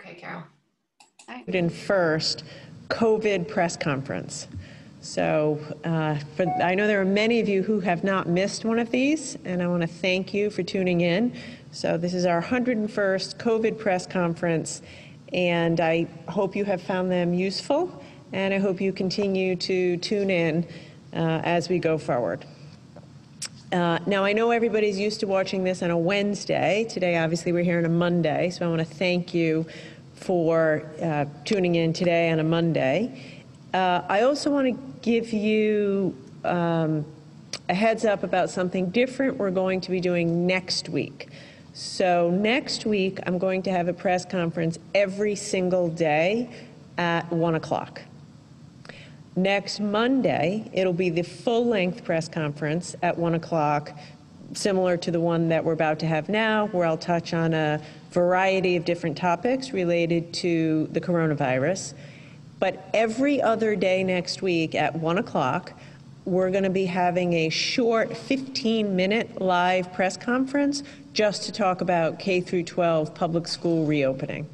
Okay, Carol. 101st COVID press conference. So I know there are many of you who have not missed one of these, and I want to thank you for tuning in. So this is our 101st COVID press conference, and I hope you have found them useful, and I hope you continue to tune in as we go forward. Now, I know everybody's used to watching this on a Wednesday. Today, obviously, we're here on a Monday, so I want to thank you for tuning in today on a Monday. I also want to give you a heads up about something different we're going to be doing next week. So next week, I'm going to have a press conference every single day at 1 o'clock. Next Monday, it'll be the full-length press conference at 1 o'clock, similar to the one that we're about to have now, where I'll touch on a variety of different topics related to the coronavirus. But every other day next week at 1 o'clock, we're going to be having a short 15-minute live press conference just to talk about K through 12 public school reopening.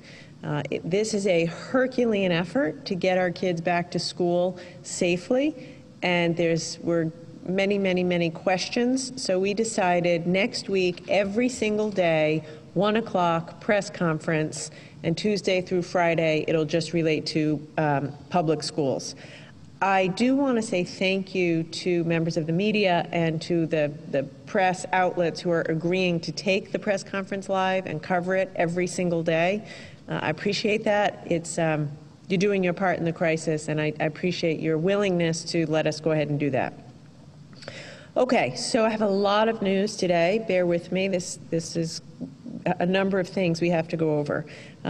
This is a Herculean effort to get our kids back to school safely, and we're many questions. So we decided next week, every single day, 1 o'clock press conference, and Tuesday through Friday, it'll just relate to public schools. I do want to say thank you to members of the media and to the press outlets who are agreeing to take the press conference live and cover it every single day. I appreciate that. You're doing your part in the crisis, and I appreciate your willingness to let us go ahead and do that. Okay, so I have a lot of news today. Bear with me. This is a number of things we have to go over.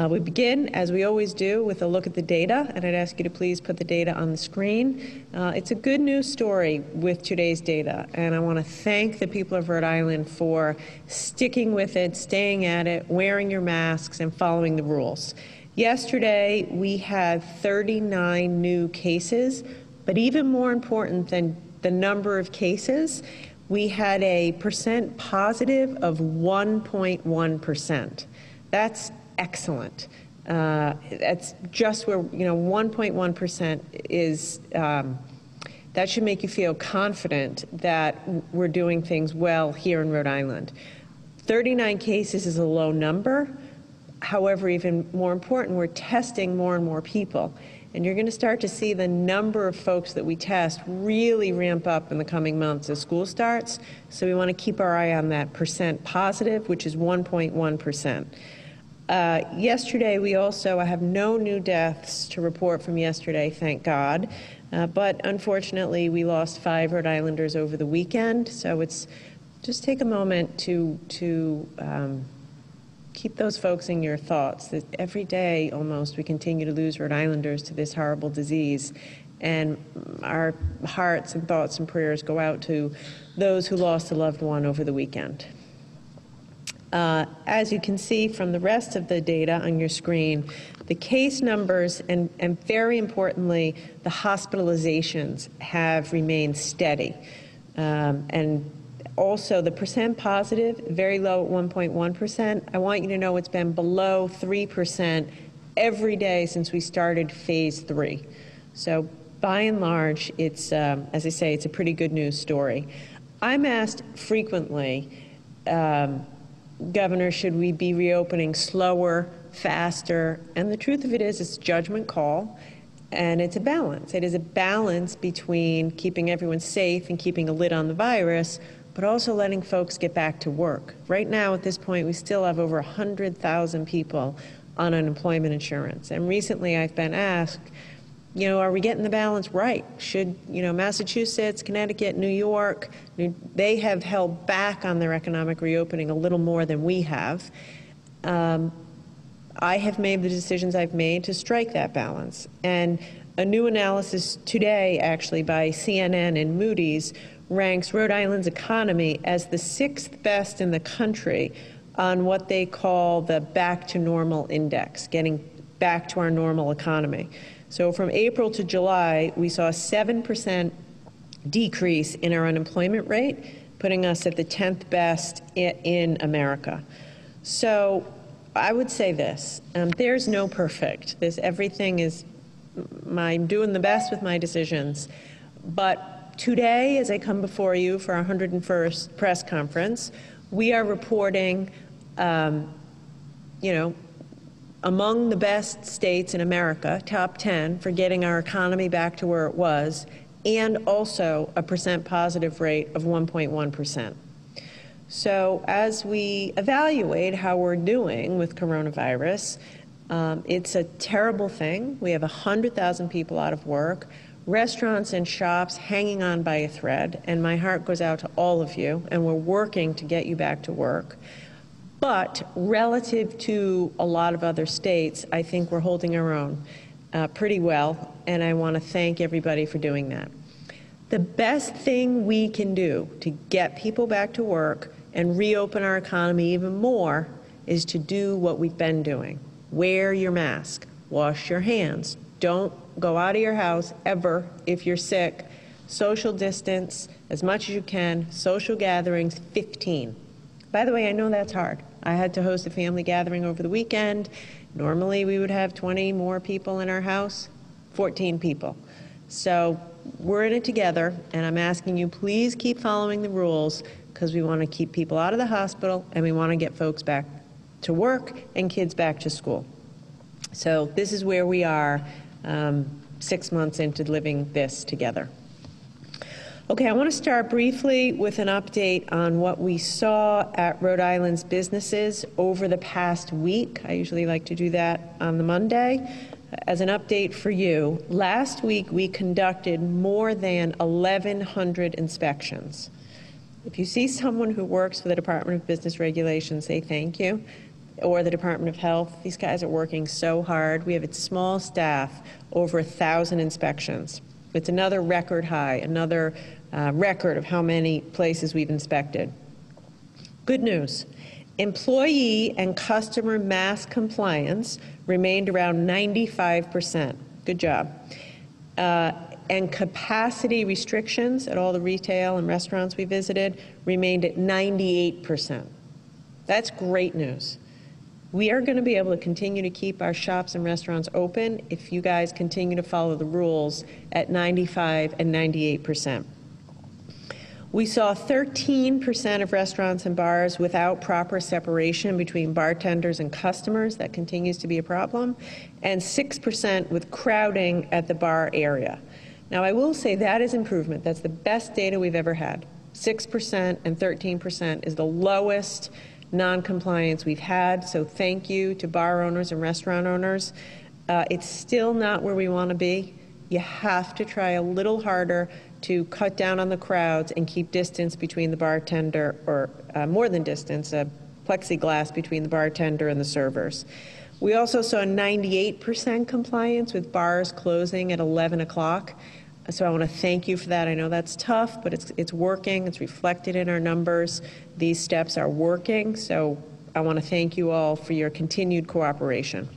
We begin, as we always do, with a look at the data, and I'd ask you to please put the data on the screen. It's a good news story with today's data, and I want to thank the people of Rhode Island for sticking with it, staying at it, wearing your masks, and following the rules. Yesterday, we had 39 new cases, but even more important than the number of cases, we had a percent positive of 1.1%. That's excellent. That's just where, 1.1% is, that should make you feel confident that we're doing things well here in Rhode Island. 39 cases is a low number. However, even more important, we're testing more and more people. And you're going to start to see the number of folks that we test really ramp up in the coming months as school starts. So we want to keep our eye on that percent positive, which is 1.1%. Yesterday, I have no new deaths to report from yesterday, thank God. But unfortunately, we lost 5 Rhode Islanders over the weekend. So just take a moment to keep those folks in your thoughts, that every day almost we continue to lose Rhode Islanders to this horrible disease. And our hearts and thoughts and prayers go out to those who lost a loved one over the weekend. As you can see from the rest of the data on your screen, the case numbers and very importantly, the hospitalizations have remained steady. And also, the percent positive, very low at 1.1%. I want you to know it's been below 3% every day since we started phase 3. So by and large, it's, as I say, it's a pretty good news story. I'm asked frequently, Governor, should we be reopening slower, faster? And the truth of it is, it's a judgment call, and it's a balance. It is a balance between keeping everyone safe and keeping a lid on the virus, but also letting folks get back to work. Right now, at this point, we still have over 100,000 people on unemployment insurance. And recently, I've been asked, are we getting the balance right? Should, Massachusetts, Connecticut, New York, they have held back on their economic reopening a little more than we have. I have made the decisions I've made to strike that balance. And a new analysis today, actually, by CNN and Moody's ranks Rhode Island's economy as the 6th best in the country on what they call the back to normal index, getting back to our normal economy. So from April to July, we saw a 7% decrease in our unemployment rate, putting us at the 10th best in America. So I would say this, there's no perfect. Everything is, I'm doing the best with my decisions. But today, as I come before you for our 101st press conference, we are reporting, among the best states in America, top 10, for getting our economy back to where it was, and also a percent positive rate of 1.1%. So as we evaluate how we're doing with coronavirus, it's a terrible thing. We have 100,000 people out of work, restaurants and shops hanging on by a thread, and my heart goes out to all of you, and we're working to get you back to work. But relative to a lot of other states, I think we're holding our own pretty well, and I want to thank everybody for doing that. The best thing we can do to get people back to work and reopen our economy even more is to do what we've been doing. Wear your mask, wash your hands, don't go out of your house ever if you're sick, social distance as much as you can, social gatherings 15. By the way, I know that's hard. I had to host a family gathering over the weekend. Normally we would have 20 more people in our house, 14 people. So we're in it together, and I'm asking you, please keep following the rules, because we want to keep people out of the hospital and we want to get folks back to work and kids back to school. So this is where we are 6 months into living this together. Okay, I want to start briefly with an update on what we saw at Rhode Island's businesses over the past week. I usually like to do that on the Monday. As an update for you, last week we conducted more than 1,100 inspections. If you see someone who works for the Department of Business Regulations, say thank you, or the Department of Health. These guys are working so hard. We have a small staff, over 1,000 inspections. It's another record high, another record of how many places we've inspected. Good news. Employee and customer mask compliance remained around 95%. Good job. And capacity restrictions at all the retail and restaurants we visited remained at 98%. That's great news. We are going to be able to continue to keep our shops and restaurants open if you guys continue to follow the rules at 95 and 98%. We saw 13% of restaurants and bars without proper separation between bartenders and customers. That continues to be a problem. And 6% with crowding at the bar area. Now, I will say that is improvement. That's the best data we've ever had. 6% and 13% is the lowest non-compliance we've had. So thank you to bar owners and restaurant owners. It's still not where we want to be. You have to try a little harder to cut down on the crowds and keep distance between the bartender, or more than distance, a plexiglass between the bartender and the servers. We also saw 98% compliance with bars closing at 11 o'clock. So I want to thank you for that. I know that's tough, but it's working. It's reflected in our numbers. These steps are working. So I want to thank you all for your continued cooperation.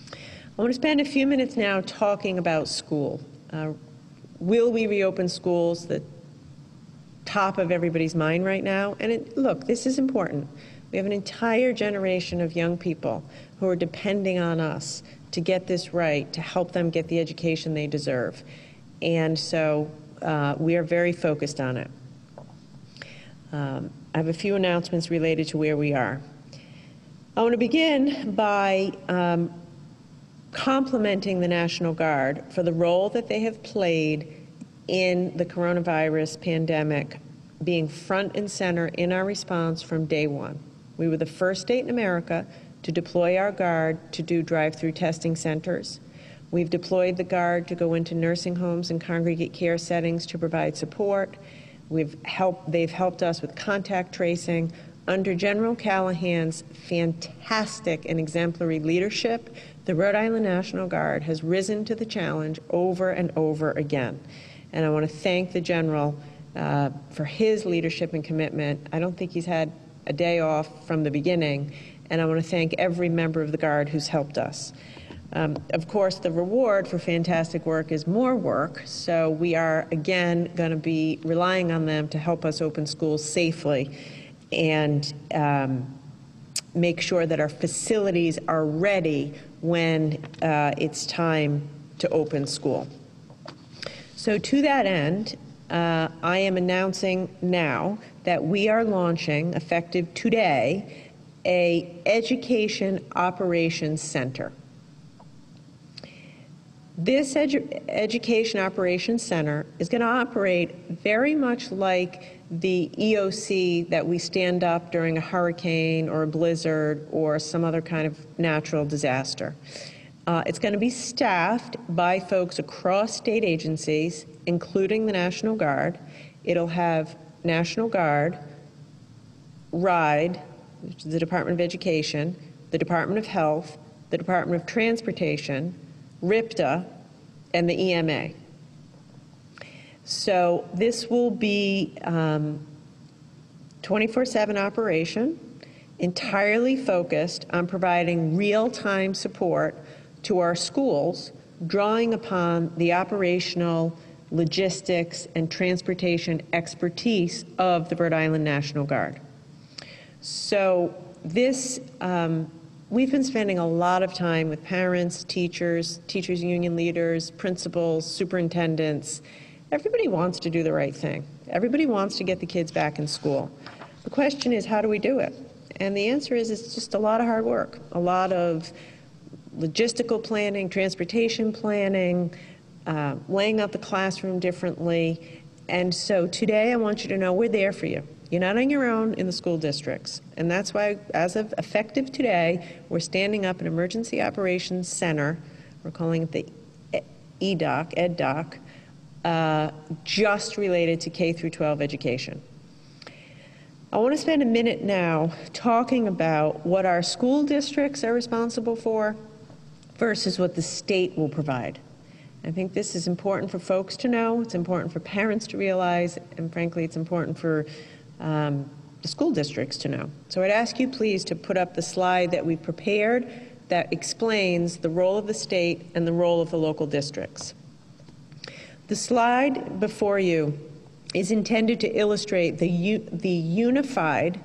I want to spend a few minutes now talking about school. Will we reopen schools? The top of everybody's mind right now. And look, this is important. We have an entire generation of young people who are depending on us to get this right, to help them get the education they deserve. And so we are very focused on it. I have a few announcements related to where we are. I want to begin by complimenting the National Guard for the role that they have played in the coronavirus pandemic, being front and center in our response from day one. We were the first state in America to deploy our Guard to do drive-through testing centers. We've deployed the Guard to go into nursing homes and congregate care settings to provide support. They've helped us with contact tracing. Under General Callahan's fantastic and exemplary leadership, the Rhode Island National Guard has risen to the challenge over and over again. And I want to thank the General for his leadership and commitment. I don't think he's had a day off from the beginning, and I want to thank every member of the Guard who's helped us. Of course, the reward for fantastic work is more work, so we are again going to be relying on them to help us open schools safely. And make sure that our facilities are ready when it's time to open school. So to that end, I am announcing now that we are launching, effective today, a Education Operations Center. This Education Operations Center is going to operate very much like the EOC that we stand up during a hurricane or a blizzard or some other kind of natural disaster. It's going to be staffed by folks across state agencies, including the National Guard. It'll have National Guard, RIDE, which is the Department of Education, the Department of Health, the Department of Transportation, RIPTA, and the EMA. So this will be 24/7 operation, entirely focused on providing real-time support to our schools, drawing upon the operational, logistics, and transportation expertise of the Rhode Island National Guard. So this, we've been spending a lot of time with parents, teachers, teachers union leaders, principals, superintendents. Everybody wants to do the right thing. Everybody wants to get the kids back in school. The question is, how do we do it? And the answer is, it's just a lot of hard work, a lot of logistical planning, transportation planning, laying out the classroom differently. And so today I want you to know we're there for you. You're not on your own in the school districts. And that's why, as of effective today, we're standing up an Emergency Operations Center. We're calling it the EDOC, just related to K through 12 education. I want to spend a minute now talking about what our school districts are responsible for versus what the state will provide. I think this is important for folks to know, it's important for parents to realize, and frankly, it's important for the school districts to know. So I'd ask you please to put up the slide that we prepared that explains the role of the state and the role of the local districts. The slide before you is intended to illustrate the unified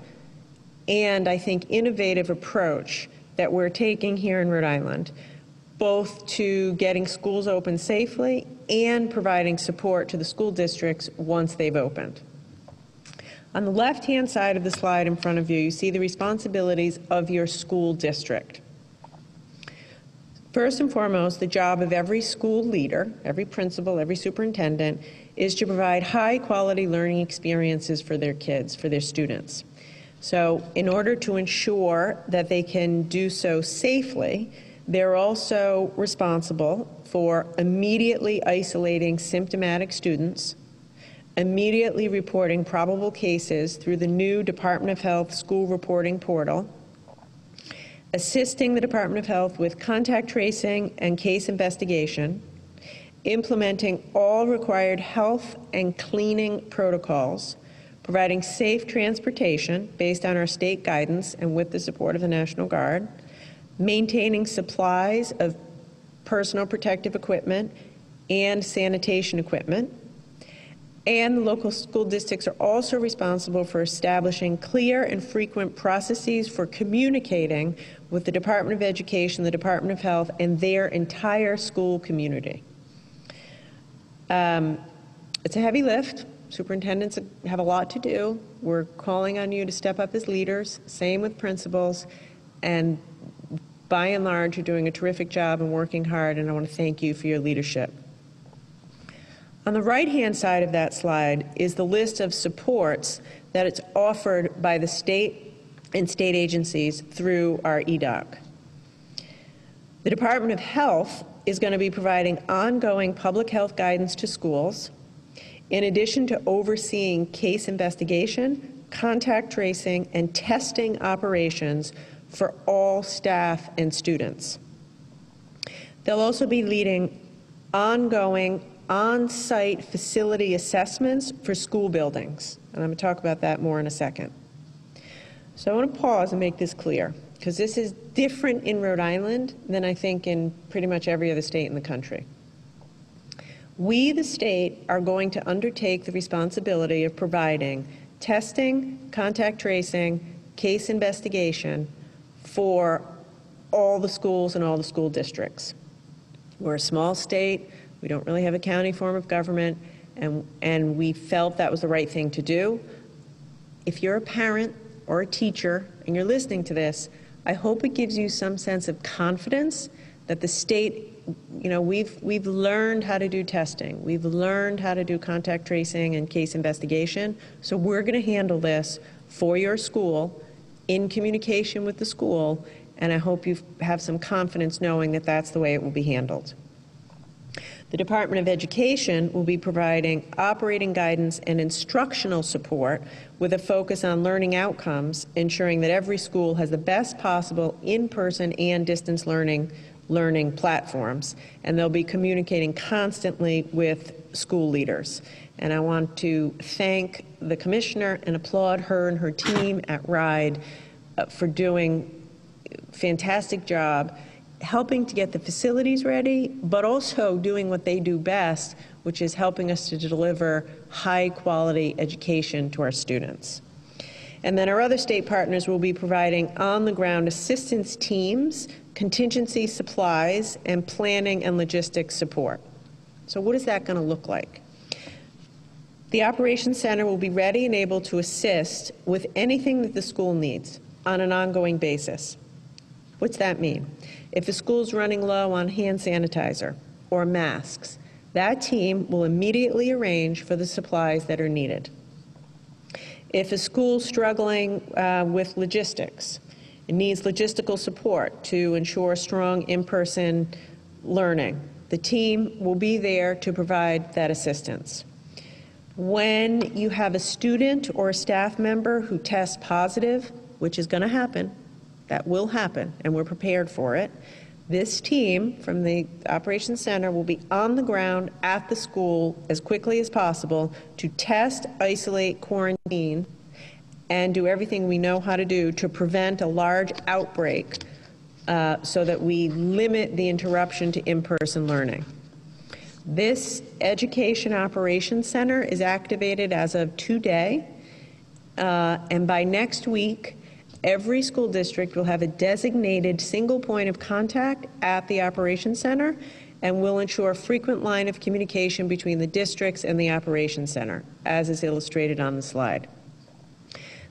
and, I think, innovative approach that we're taking here in Rhode Island, both to getting schools open safely and providing support to the school districts once they've opened. On the left-hand side of the slide in front of you, you see the responsibilities of your school district. First and foremost, the job of every school leader, every principal, every superintendent, is to provide high-quality learning experiences for their kids, for their students. So in order to ensure that they can do so safely, they're also responsible for immediately isolating symptomatic students, immediately reporting probable cases through the new Department of Health school reporting portal, assisting the Department of Health with contact tracing and case investigation, implementing all required health and cleaning protocols, providing safe transportation based on our state guidance and with the support of the National Guard, maintaining supplies of personal protective equipment and sanitation equipment. And the local school districts are also responsible for establishing clear and frequent processes for communicating with the Department of Education, the Department of Health, and their entire school community. It's a heavy lift. Superintendents have a lot to do. We're calling on you to step up as leaders, same with principals, and by and large, you're doing a terrific job and working hard, and I want to thank you for your leadership. On the right-hand side of that slide is the list of supports that it's offered by the state and state agencies through our EDOC. The Department of Health is going to be providing ongoing public health guidance to schools, in addition to overseeing case investigation, contact tracing, and testing operations for all staff and students. They'll also be leading ongoing on-site facility assessments for school buildings, and I'm going to talk about that more in a second. So I want to pause and make this clear, because this is different in Rhode Island than I think in pretty much every other state in the country. We, the state, are going to undertake the responsibility of providing testing, contact tracing, case investigation for all the schools and all the school districts. We're a small state. We don't really have a county form of government, and we felt that was the right thing to do. If you're a parent or a teacher and you're listening to this, I hope it gives you some sense of confidence that the state, you know, we've learned how to do testing. We've learned how to do contact tracing and case investigation. So we're going to handle this for your school in communication with the school, and I hope you have some confidence knowing that that's the way it will be handled. The Department of Education will be providing operating guidance and instructional support with a focus on learning outcomes, ensuring that every school has the best possible in-person and distance learning platforms, and they'll be communicating constantly with school leaders. And I want to thank the Commissioner and applaud her and her team at RIDE for doing a fantastic job helping to get the facilities ready, but also doing what they do best, which is helping us to deliver high-quality education to our students. And then our other state partners will be providing on-the-ground assistance teams, contingency supplies, and planning and logistics support. So what is that going to look like? The Operations Center will be ready and able to assist with anything that the school needs on an ongoing basis. What's that mean? If the school's running low on hand sanitizer or masks, that team will immediately arrange for the supplies that are needed. If a school's struggling with logistics, it needs logistical support to ensure strong in-person learning, the team will be there to provide that assistance. When you have a student or a staff member who tests positive, which is going to happen, that will happen, and we're prepared for it, this team from the Operations Center will be on the ground at the school as quickly as possible to test, isolate, quarantine, and do everything we know how to do to prevent a large outbreak so that we limit the interruption to in-person learning. This Education Operations Center is activated as of today, and by next week, every school district will have a designated single point of contact at the Operations Center and will ensure frequent line of communication between the districts and the Operations Center, as is illustrated on the slide.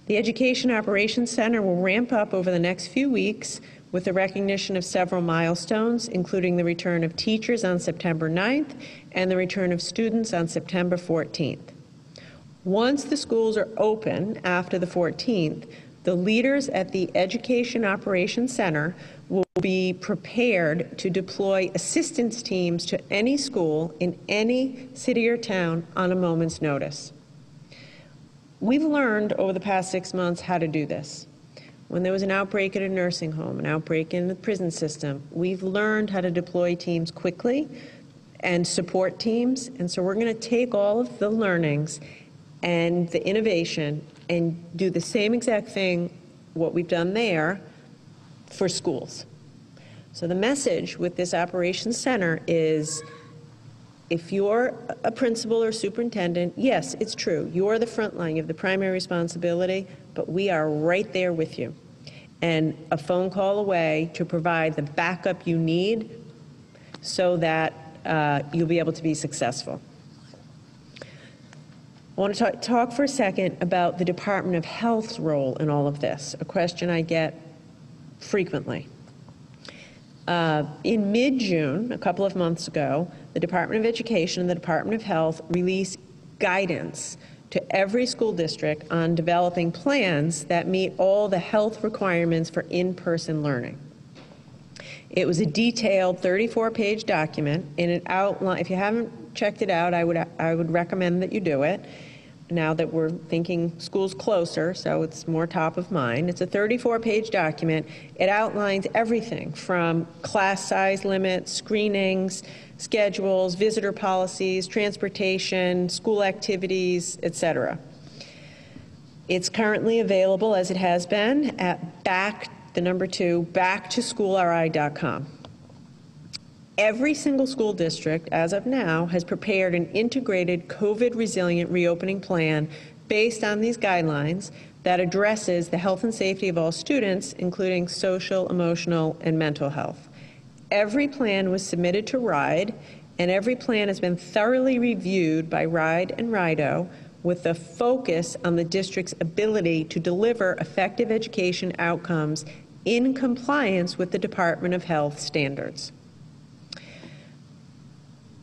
The Education Operations Center will ramp up over the next few weeks with the recognition of several milestones, including the return of teachers on September 9th and the return of students on September 14th. Once the schools are open after the 14th, the leaders at the Education Operations Center will be prepared to deploy assistance teams to any school in any city or town on a moment's notice. We've learned over the past 6 months how to do this. When there was an outbreak at a nursing home, an outbreak in the prison system, we've learned how to deploy teams quickly and support teams, and so we're going to take all of the learnings and the innovation and do the same exact thing, what we've done there, for schools. So the message with this Operations Center is, if you're a principal or superintendent, yes, it's true, you're the front line, you have the primary responsibility, but we are right there with you. And a phone call away to provide the backup you need so that you'll be able to be successful. I want to talk for a second about the Department of Health's role in all of this, a question I get frequently. In mid-June, a couple of months ago, the Department of Education and the Department of Health released guidance to every school district on developing plans that meet all the health requirements for in-person learning. It was a detailed 34-page document, and it outlined, if you haven't checked it out, I would recommend that you do it. Now that we're thinking schools closer, so it's more top of mind. It's a 34-page document. It outlines everything from class size limits, screenings, schedules, visitor policies, transportation, school activities, etc. It's currently available, as it has been, at backtoschoolri.com. Every single school district, as of now, has prepared an integrated COVID-resilient reopening plan based on these guidelines that addresses the health and safety of all students, including social, emotional, and mental health. Every plan was submitted to RIDE, and every plan has been thoroughly reviewed by RIDE and RIDO with a focus on the district's ability to deliver effective education outcomes in compliance with the Department of Health standards.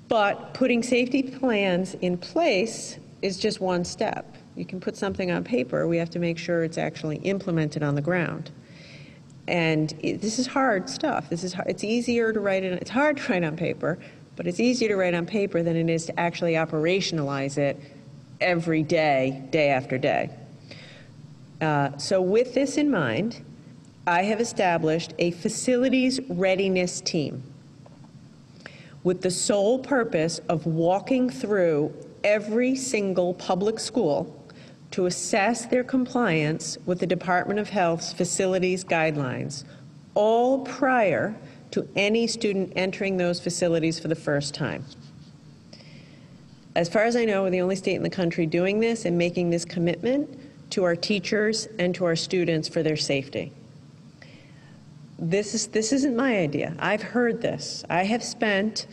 But putting safety plans in place is just one step. You can put something on paper. We have to make sure it's actually implemented on the ground. And this is hard stuff. It's easier to write it. It's hard to write on paper, but it's easier to write on paper than it is to actually operationalize it every day, day after day. So with this in mind, I have established a facilities readiness team with the sole purpose of walking through every single public school to assess their compliance with the Department of Health's facilities guidelines, all prior to any student entering those facilities for the first time. As far as I know, we're the only state in the country doing this and making this commitment to our teachers and to our students for their safety. This isn't my idea. I've heard this. I have spent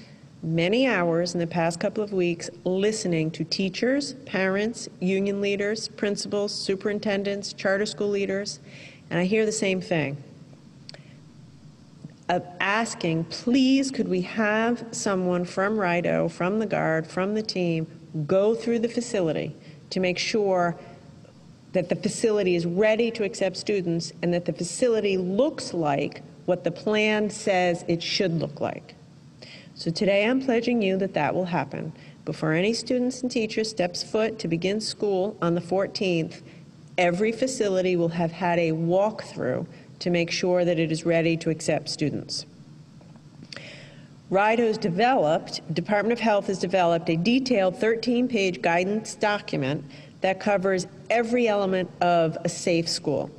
many hours in the past couple of weeks listening to teachers, parents, union leaders, principals, superintendents, charter school leaders, and I hear the same thing. Asking, please, could we have someone from RIDO, from the Guard, from the team, go through the facility to make sure that the facility is ready to accept students and that the facility looks like what the plan says it should look like. So today I'm pledging you that that will happen. Before any students and teachers steps foot to begin school on the 14th, every facility will have had a walkthrough to make sure that it is ready to accept students. Department of Health has developed a detailed 13-page guidance document that covers every element of a safe school.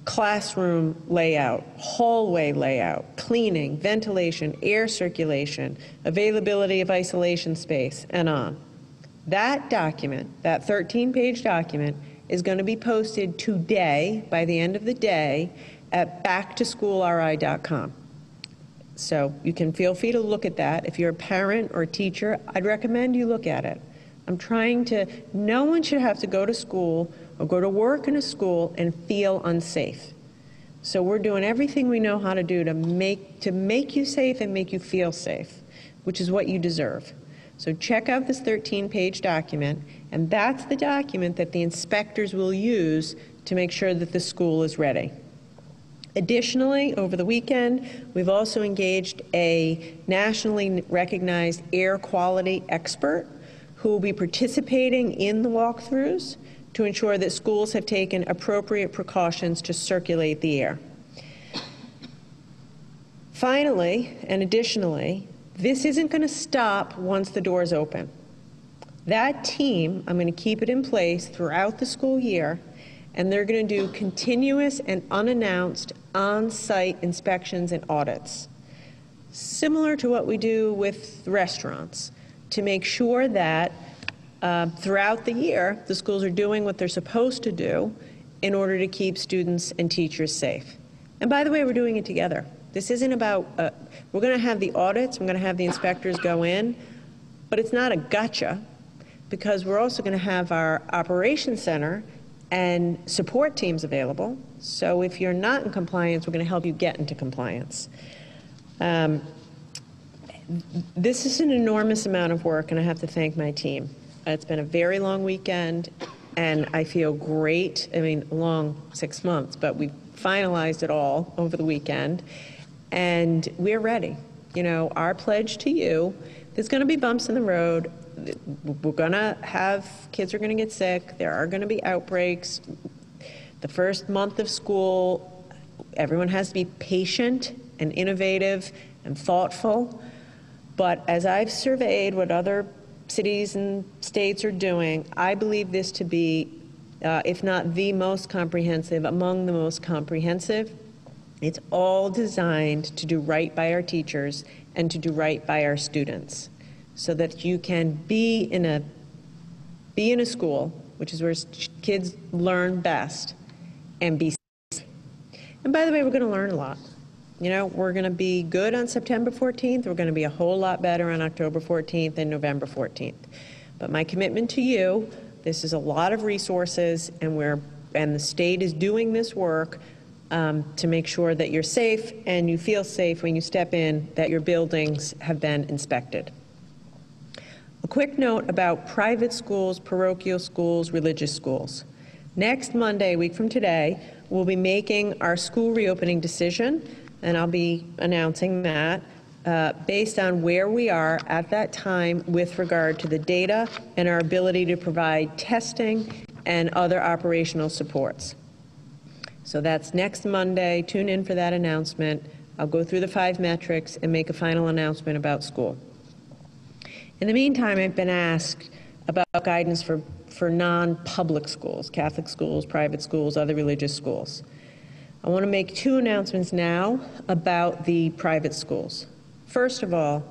Classroom layout, hallway layout, cleaning, ventilation, air circulation, availability of isolation space, and on. That document, that 13-page document, is going to be posted today, by the end of the day, at backtoschoolri.com. So you can feel free to look at that. If you're a parent or a teacher, I'd recommend you look at it. No one should have to go to school or go to work in a school and feel unsafe. So we're doing everything we know how to do to make you safe and make you feel safe, which is what you deserve. So check out this 13-page document, and that's the document that the inspectors will use to make sure that the school is ready. Additionally, over the weekend, we've also engaged a nationally recognized air quality expert who will be participating in the walkthroughs to ensure that schools have taken appropriate precautions to circulate the air. Finally, and additionally, this isn't going to stop once the doors open. That team, I'm going to keep it in place throughout the school year, and they're going to do continuous and unannounced on-site inspections and audits, similar to what we do with restaurants, to make sure that throughout the year, the schools are doing what they're supposed to do in order to keep students and teachers safe. And by the way, we're doing it together. This isn't about, we're going to have the audits, we're going to have the inspectors go in, but it's not a gotcha, because we're also going to have our operations center and support teams available. So if you're not in compliance, we're going to help you get into compliance. This is an enormous amount of work, and I have to thank my team. It's been a very long weekend, and I feel great. I mean, a long 6 months, but we finalized it all over the weekend, and we're ready. You know, our pledge to you, there's going to be bumps in the road. We're going to have, kids are going to get sick. There are going to be outbreaks. The first month of school, everyone has to be patient and innovative and thoughtful. But as I've surveyed what other cities and states are doing, I believe this to be, if not the most comprehensive, among the most comprehensive. It's all designed to do right by our teachers and to do right by our students, so that you can be in a school which is where kids learn best, and be safe. And by the way, we're going to learn a lot. You know, we're going to be good on September 14th. We're going to be a whole lot better on October 14th and November 14th. But my commitment to you, this is a lot of resources, and the state is doing this work to make sure that you're safe and you feel safe when you step in, that your buildings have been inspected. A quick note about private schools, parochial schools, religious schools. Next Monday, a week from today, we'll be making our school reopening decision, and I'll be announcing that based on where we are at that time with regard to the data and our ability to provide testing and other operational supports. So that's next Monday. Tune in for that announcement. I'll go through the 5 metrics and make a final announcement about school. In the meantime, I've been asked about guidance for non-public schools, Catholic schools, private schools, other religious schools. I want to make 2 announcements now about the private schools. First of all,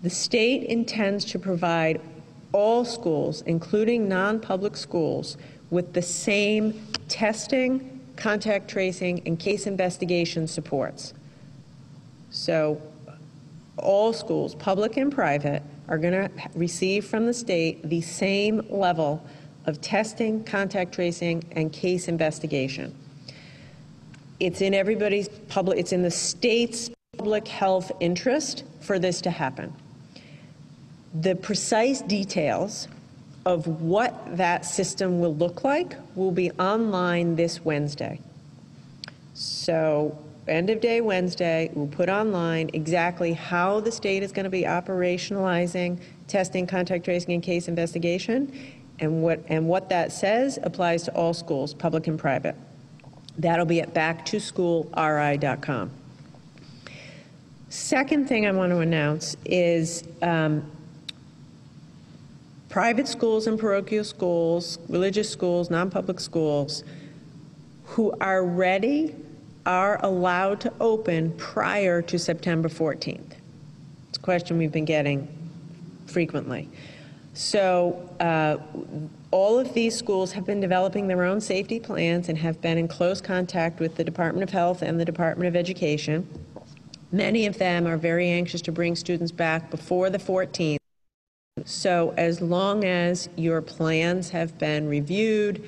the state intends to provide all schools, including non-public schools, with the same testing, contact tracing, and case investigation supports. So all schools, public and private, are going to receive from the state the same level of testing, contact tracing, and case investigation. It's in everybody's public, it's in the state's public health interest for this to happen. The precise details of what that system will look like will be online this Wednesday. So end of day Wednesday, we'll put online exactly how the state is going to be operationalizing testing, contact tracing, and case investigation, and what that says applies to all schools, public and private. That'll be at backtoschoolri.com. Second thing I want to announce is private schools and parochial schools, religious schools, non-public schools, who are ready are allowed to open prior to September 14th. It's a question we've been getting frequently. So all of these schools have been developing their own safety plans and have been in close contact with the Department of Health and the Department of Education. Many of them are very anxious to bring students back before the 14th. So as long as your plans have been reviewed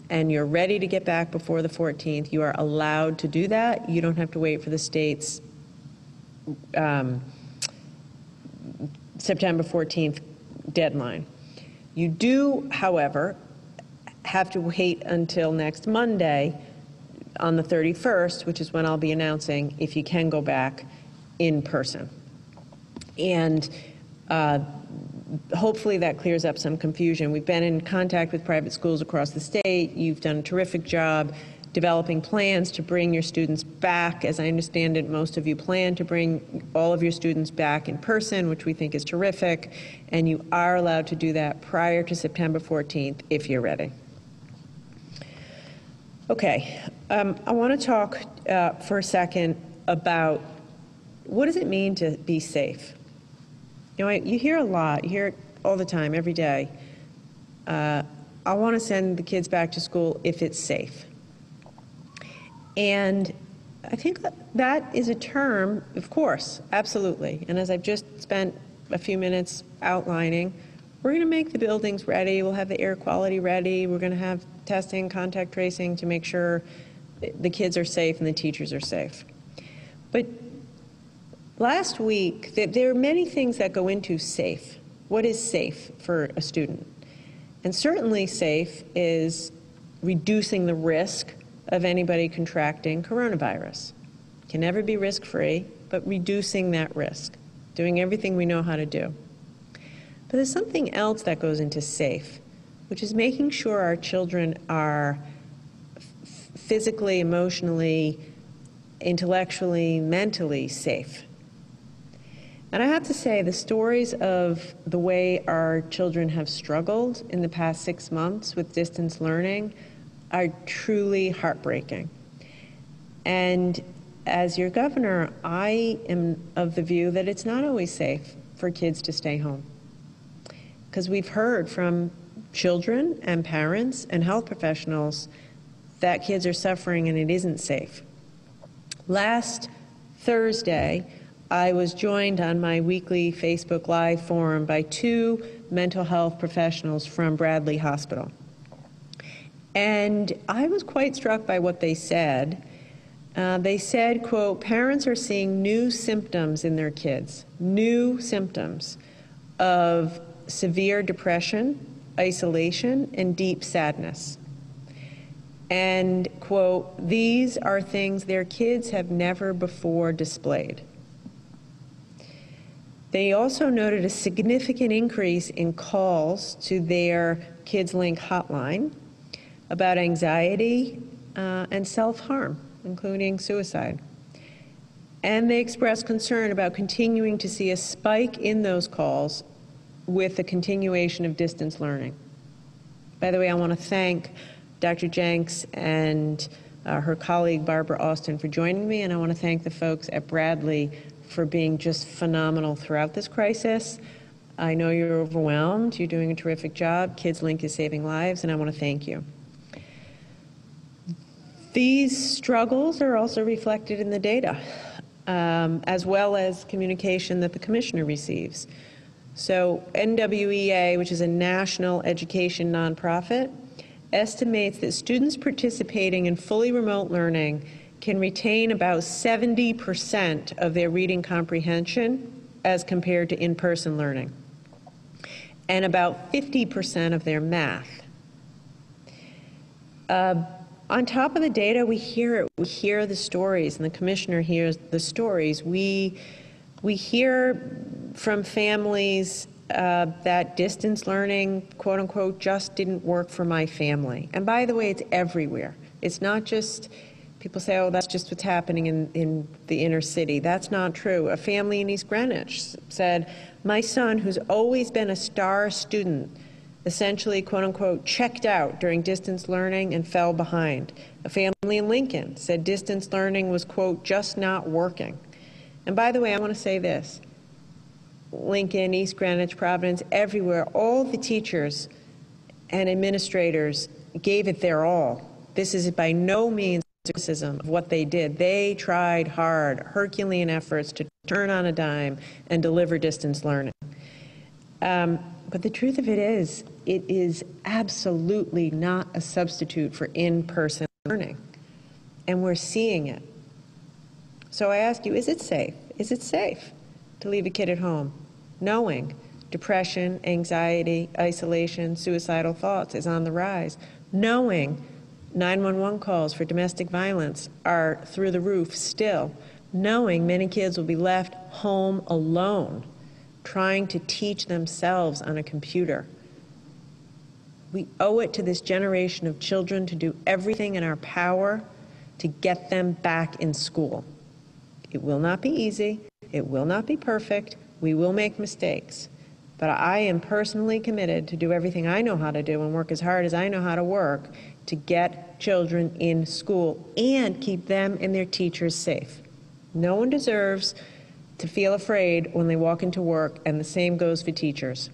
and you're ready to get back before the 14th, you are allowed to do that. You don't have to wait for the state's September 14th deadline. You do, however, have to wait until next Monday on the 31st, which is when I'll be announcing if you can go back in person. And hopefully that clears up some confusion. We've been in contact with private schools across the state. You've done a terrific job developing plans to bring your students back. As I understand it, most of you plan to bring all of your students back in person, which we think is terrific. And you are allowed to do that prior to September 14th if you're ready. Okay, I want to talk for a second about what does it mean to be safe? You know, you hear a lot, you hear it all the time, every day. I want to send the kids back to school if it's safe. And I think that is a term, of course, absolutely. And as I've just spent a few minutes outlining, we're going to make the buildings ready, we'll have the air quality ready, we're going to have testing, contact tracing to make sure the kids are safe and the teachers are safe. But last week, there are many things that go into safe. What is safe for a student? And certainly safe is reducing the risk of anybody contracting coronavirus. Can never be risk-free, but reducing that risk, doing everything we know how to do. But there's something else that goes into safe, which is making sure our children are physically, emotionally, intellectually, mentally safe. And I have to say, the stories of the way our children have struggled in the past 6 months with distance learning are truly heartbreaking. And as your governor, I am of the view that it's not always safe for kids to stay home. Because we've heard from children and parents and health professionals that kids are suffering and it isn't safe. Last Thursday, I was joined on my weekly Facebook Live forum by 2 mental health professionals from Bradley Hospital. And I was quite struck by what they said. They said, quote, parents are seeing new symptoms in their kids, new symptoms of severe depression, isolation, and deep sadness. And, quote, these are things their kids have never before displayed. They also noted a significant increase in calls to their KidsLink hotline about anxiety and self-harm, including suicide. And they expressed concern about continuing to see a spike in those calls with the continuation of distance learning. By the way, I want to thank Dr. Jenks and her colleague Barbara Austin for joining me, and I want to thank the folks at Bradley for being just phenomenal throughout this crisis. I know you're overwhelmed. You're doing a terrific job. KidsLink is saving lives, and I want to thank you. These struggles are also reflected in the data, as well as communication that the commissioner receives. So NWEA, which is a national education nonprofit, estimates that students participating in fully remote learning can retain about 70% of their reading comprehension as compared to in-person learning, and about 50% of their math. On top of the data, we hear it. We hear the stories, and the commissioner hears the stories. We hear from families that distance learning, quote unquote, just didn't work for my family. And by the way, it's everywhere. It's not just, people say, oh, that's just what's happening in the inner city. That's not true. A family in East Greenwich said, my son, who's always been a star student, essentially, quote unquote, checked out during distance learning and fell behind. A family in Lincoln said distance learning was, quote, just not working. And by the way, I want to say this. Lincoln, East Greenwich, Providence, everywhere, all the teachers and administrators gave it their all. This is by no means criticism of what they did. They tried hard, Herculean efforts to turn on a dime and deliver distance learning. But the truth of it is absolutely not a substitute for in-person learning. And we're seeing it. So I ask you, is it safe? Is it safe to leave a kid at home, knowing depression, anxiety, isolation, suicidal thoughts is on the rise, knowing 911 calls for domestic violence are through the roof still, knowing many kids will be left home alone, trying to teach themselves on a computer? We owe it to this generation of children to do everything in our power to get them back in school. It will not be easy. It will not be perfect. We will make mistakes. But I am personally committed to do everything I know how to do and work as hard as I know how to work to get children in school and keep them and their teachers safe. No one deserves to feel afraid when they walk into work, and the same goes for teachers.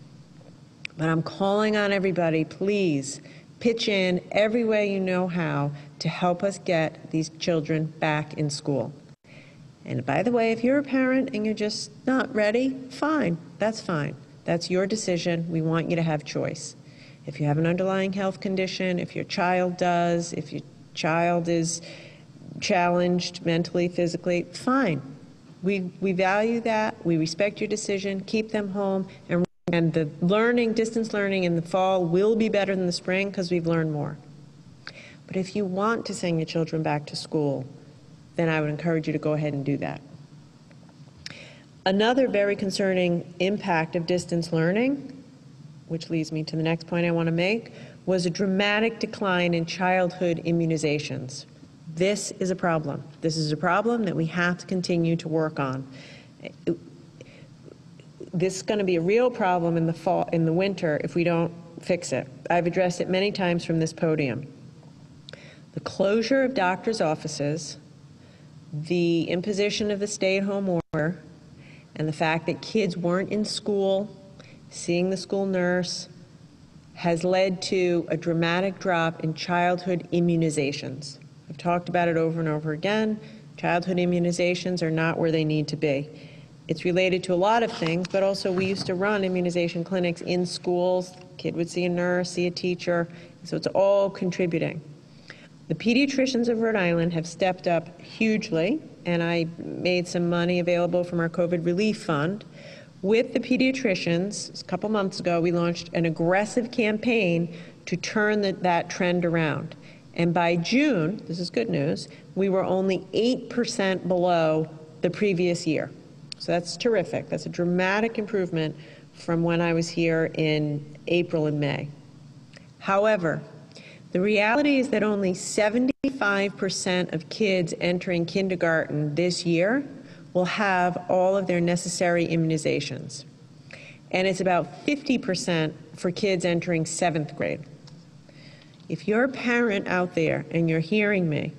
But I'm calling on everybody, please pitch in every way you know how to help us get these children back in school. And by the way, if you're a parent and you're just not ready, fine, that's fine. That's your decision. We want you to have choice. If you have an underlying health condition, if your child does, if your child is challenged mentally, physically, fine. We value that. We respect your decision. Keep them home. And the learning, distance learning in the fall will be better than the spring because we've learned more. But if you want to send your children back to school, then I would encourage you to go ahead and do that. Another very concerning impact of distance learning, which leads me to the next point I want to make, was a dramatic decline in childhood immunizations. This is a problem. This is a problem that we have to continue to work on. This is going to be a real problem in the fall, in the winter, if we don't fix it. I've addressed it many times from this podium. The closure of doctors' offices, the imposition of the stay-at-home order, and the fact that kids weren't in school, seeing the school nurse, has led to a dramatic drop in childhood immunizations. I've talked about it over and over again. Childhood immunizations are not where they need to be. It's related to a lot of things, but also we used to run immunization clinics in schools. Kid would see a nurse, see a teacher, so it's all contributing. The pediatricians of Rhode Island have stepped up hugely, and I made some money available from our COVID relief fund. With the pediatricians, a couple months ago, we launched an aggressive campaign to turn that trend around. And by June, this is good news, we were only 8% below the previous year. So that's terrific. That's a dramatic improvement from when I was here in April and May. However, the reality is that only 75% of kids entering kindergarten this year will have all of their necessary immunizations. And it's about 50% for kids entering 7th grade. If you're a parent out there and you're hearing me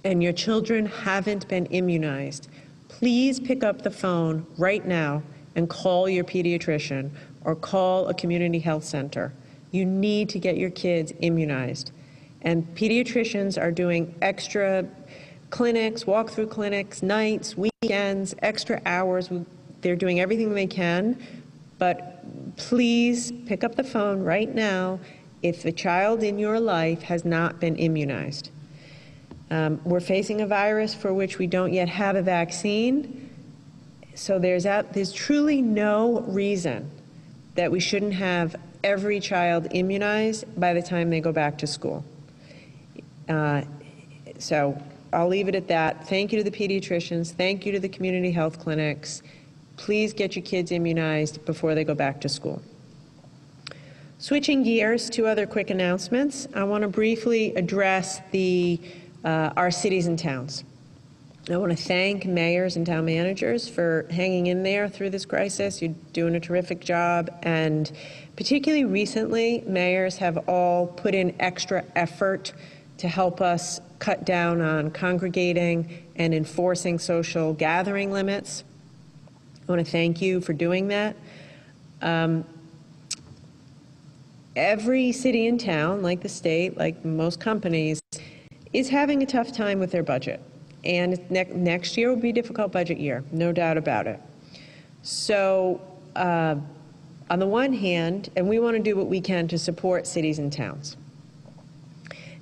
and your children haven't been immunized, please pick up the phone right now and call your pediatrician or call a community health center. You need to get your kids immunized. And pediatricians are doing extra clinics, walk-through clinics, nights, weekends, extra hours. They're doing everything they can. But please pick up the phone right now if the child in your life has not been immunized. We're facing a virus for which we don't yet have a vaccine. So there's truly no reason that we shouldn't have every child immunized by the time they go back to school. So I'll leave it at that. Thank you to the pediatricians. Thank you to the community health clinics. Please get your kids immunized before they go back to school. Switching gears, 2 other quick announcements. I want to briefly address our cities and towns. I want to thank mayors and town managers for hanging in there through this crisis. You're doing a terrific job, and particularly recently, mayors have all put in extra effort to help us cut down on congregating and enforcing social gathering limits. I want to thank you for doing that. Every city and town, like the state, like most companies, is having a tough time with their budget. And next year will be a difficult budget year, no doubt about it. So on the one hand, and we want to do what we can to support cities and towns.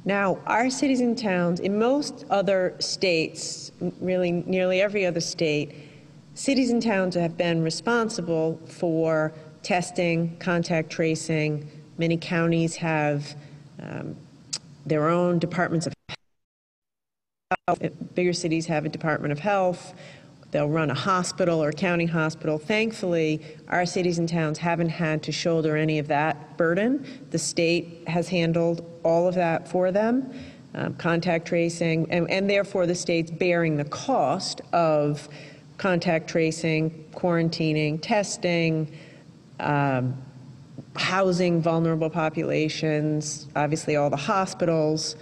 Now, our cities and towns, in most other states, really nearly every other state, cities and towns have been responsible for testing, contact tracing. Many counties have their own departments of health. Bigger cities have a Department of Health. They'll run a hospital or a county hospital. Thankfully, our cities and towns haven't had to shoulder any of that burden. The state has handled all of that for them, contact tracing, and therefore the state's bearing the cost of contact tracing, quarantining, testing, housing vulnerable populations, obviously all the hospitals.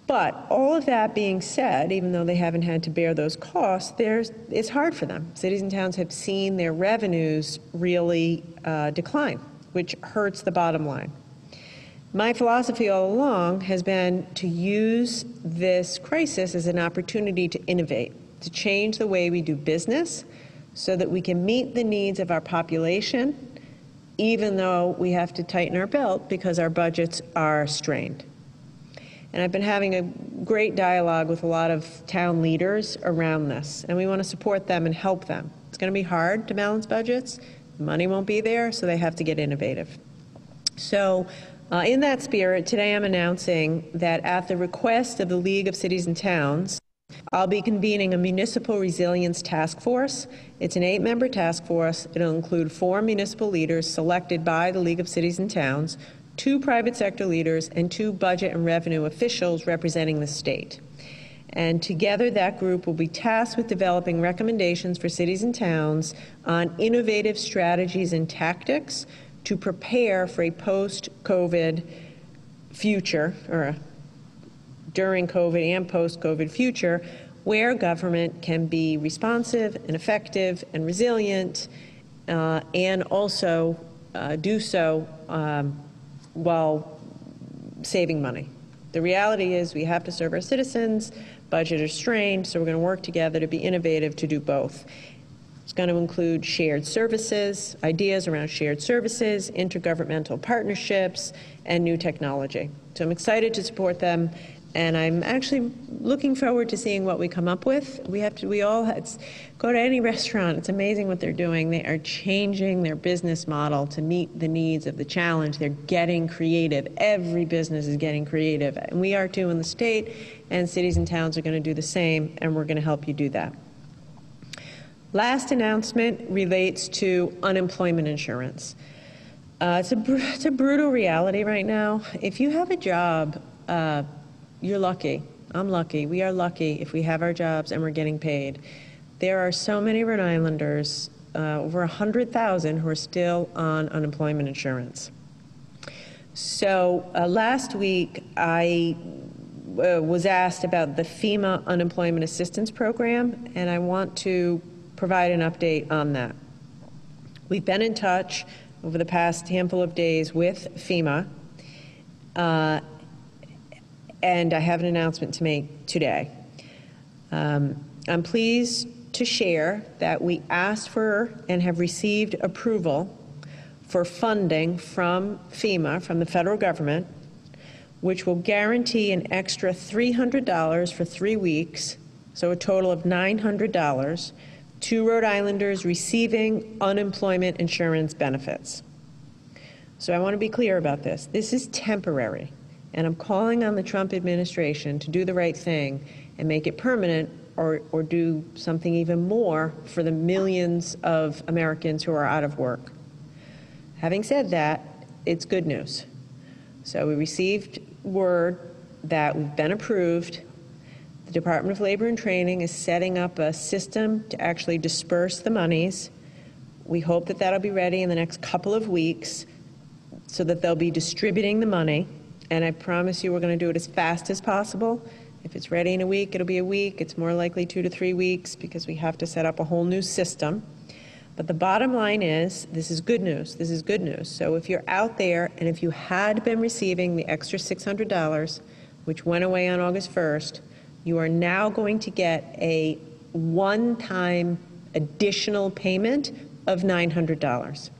But all of that being said, even though they haven't had to bear those costs, it's hard for them. Cities and towns have seen their revenues really decline, which hurts the bottom line. My philosophy all along has been to use this crisis as an opportunity to innovate, to change the way we do business so that we can meet the needs of our population, even though we have to tighten our belt because our budgets are strained. And I've been having a great dialogue with a lot of town leaders around this, and we want to support them and help them. It's going to be hard to balance budgets. The money won't be there, so they have to get innovative. So in that spirit, today I'm announcing that at the request of the League of Cities and Towns, I'll be convening a municipal resilience task force. It's an 8-member task force. It'll include 4 municipal leaders selected by the League of Cities and Towns, 2 private sector leaders, and 2 budget and revenue officials representing the state. And together that group will be tasked with developing recommendations for cities and towns on innovative strategies and tactics to prepare for a post-COVID future, or a during COVID and post-COVID future, where government can be responsive and effective and resilient, and also do so while saving money. The reality is we have to serve our citizens, budget is strained, so we're going to work together to be innovative to do both. It's going to include shared services, ideas around shared services, intergovernmental partnerships, and new technology. So I'm excited to support them, and I'm actually looking forward to seeing what we come up with. Go to any restaurant. It's amazing what they're doing. They are changing their business model to meet the needs of the challenge. They're getting creative. Every business is getting creative, and we are too in the state, and cities and towns are going to do the same, and we're going to help you do that. Last announcement relates to unemployment insurance. It's a brutal reality right now. If you have a job, you're lucky. I'm lucky. We are lucky if we have our jobs and we're getting paid. There are so many Rhode Islanders, over 100,000, who are still on unemployment insurance. So last week, I was asked about the FEMA Unemployment Assistance Program, and I want to provide an update on that. We've been in touch over the past handful of days with FEMA, and I have an announcement to make today. I'm pleased to share that we asked for and have received approval for funding from FEMA, from the federal government, which will guarantee an extra $300 for 3 weeks, so a total of $900, to Rhode Islanders receiving unemployment insurance benefits. So I want to be clear about this. This is temporary, and I'm calling on the Trump administration to do the right thing and make it permanent, or do something even more for the millions of Americans who are out of work. Having said that, it's good news. So we received word that we've been approved. The Department of Labor and Training is setting up a system to actually disperse the monies. We hope that that'll be ready in the next couple of weeks so that they'll be distributing the money. And I promise you we're going to do it as fast as possible. If it's ready in a week, it'll be a week. It's more likely 2 to 3 weeks because we have to set up a whole new system. But the bottom line is, this is good news. This is good news. So if you're out there and if you had been receiving the extra $600, which went away on August 1st, you are now going to get a one-time additional payment of $900.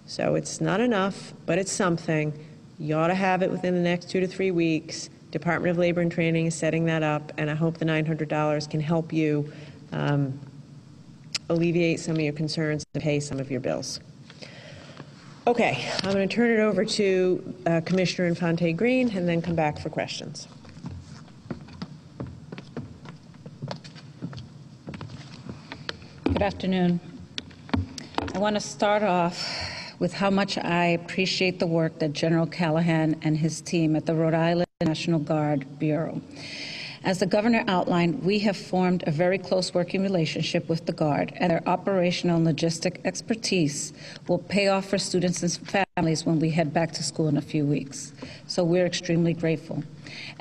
So it's not enough, but it's something. You ought to have it within the next 2 to 3 weeks. Department of Labor and Training is setting that up, and I hope the $900 can help you alleviate some of your concerns and pay some of your bills. Okay, I'm going to turn it over to Commissioner Infante Green and then come back for questions. Good afternoon. I want to start off with how much I appreciate the work that General Callahan and his team at the Rhode Island National Guard Bureau. As the governor outlined, we have formed a very close working relationship with the Guard, and their operational and logistic expertise will pay off for students and families when we head back to school in a few weeks. So we're extremely grateful.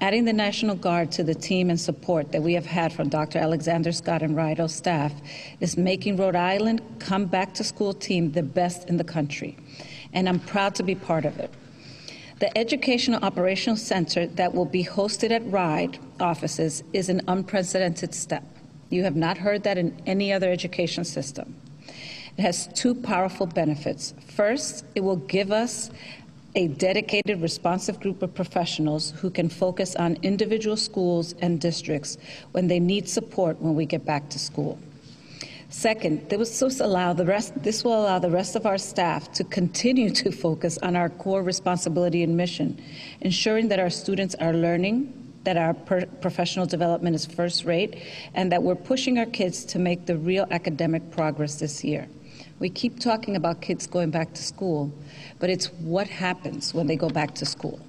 Adding the National Guard to the team and support that we have had from Dr. Alexander Scott and RIDO staff is making Rhode Island come back to school team the best in the country, and I'm proud to be part of it. The Educational Operational Center that will be hosted at RIDE offices is an unprecedented step. You have not heard that in any other education system. It has two powerful benefits. First, it will give us a dedicated, responsive group of professionals who can focus on individual schools and districts when they need support when we get back to school. Second, this will allow the rest of our staff to continue to focus on our core responsibility and mission, ensuring that our students are learning, that our professional development is first rate, and that we're pushing our kids to make the real academic progress this year. We keep talking about kids going back to school, but it's what happens when they go back to school.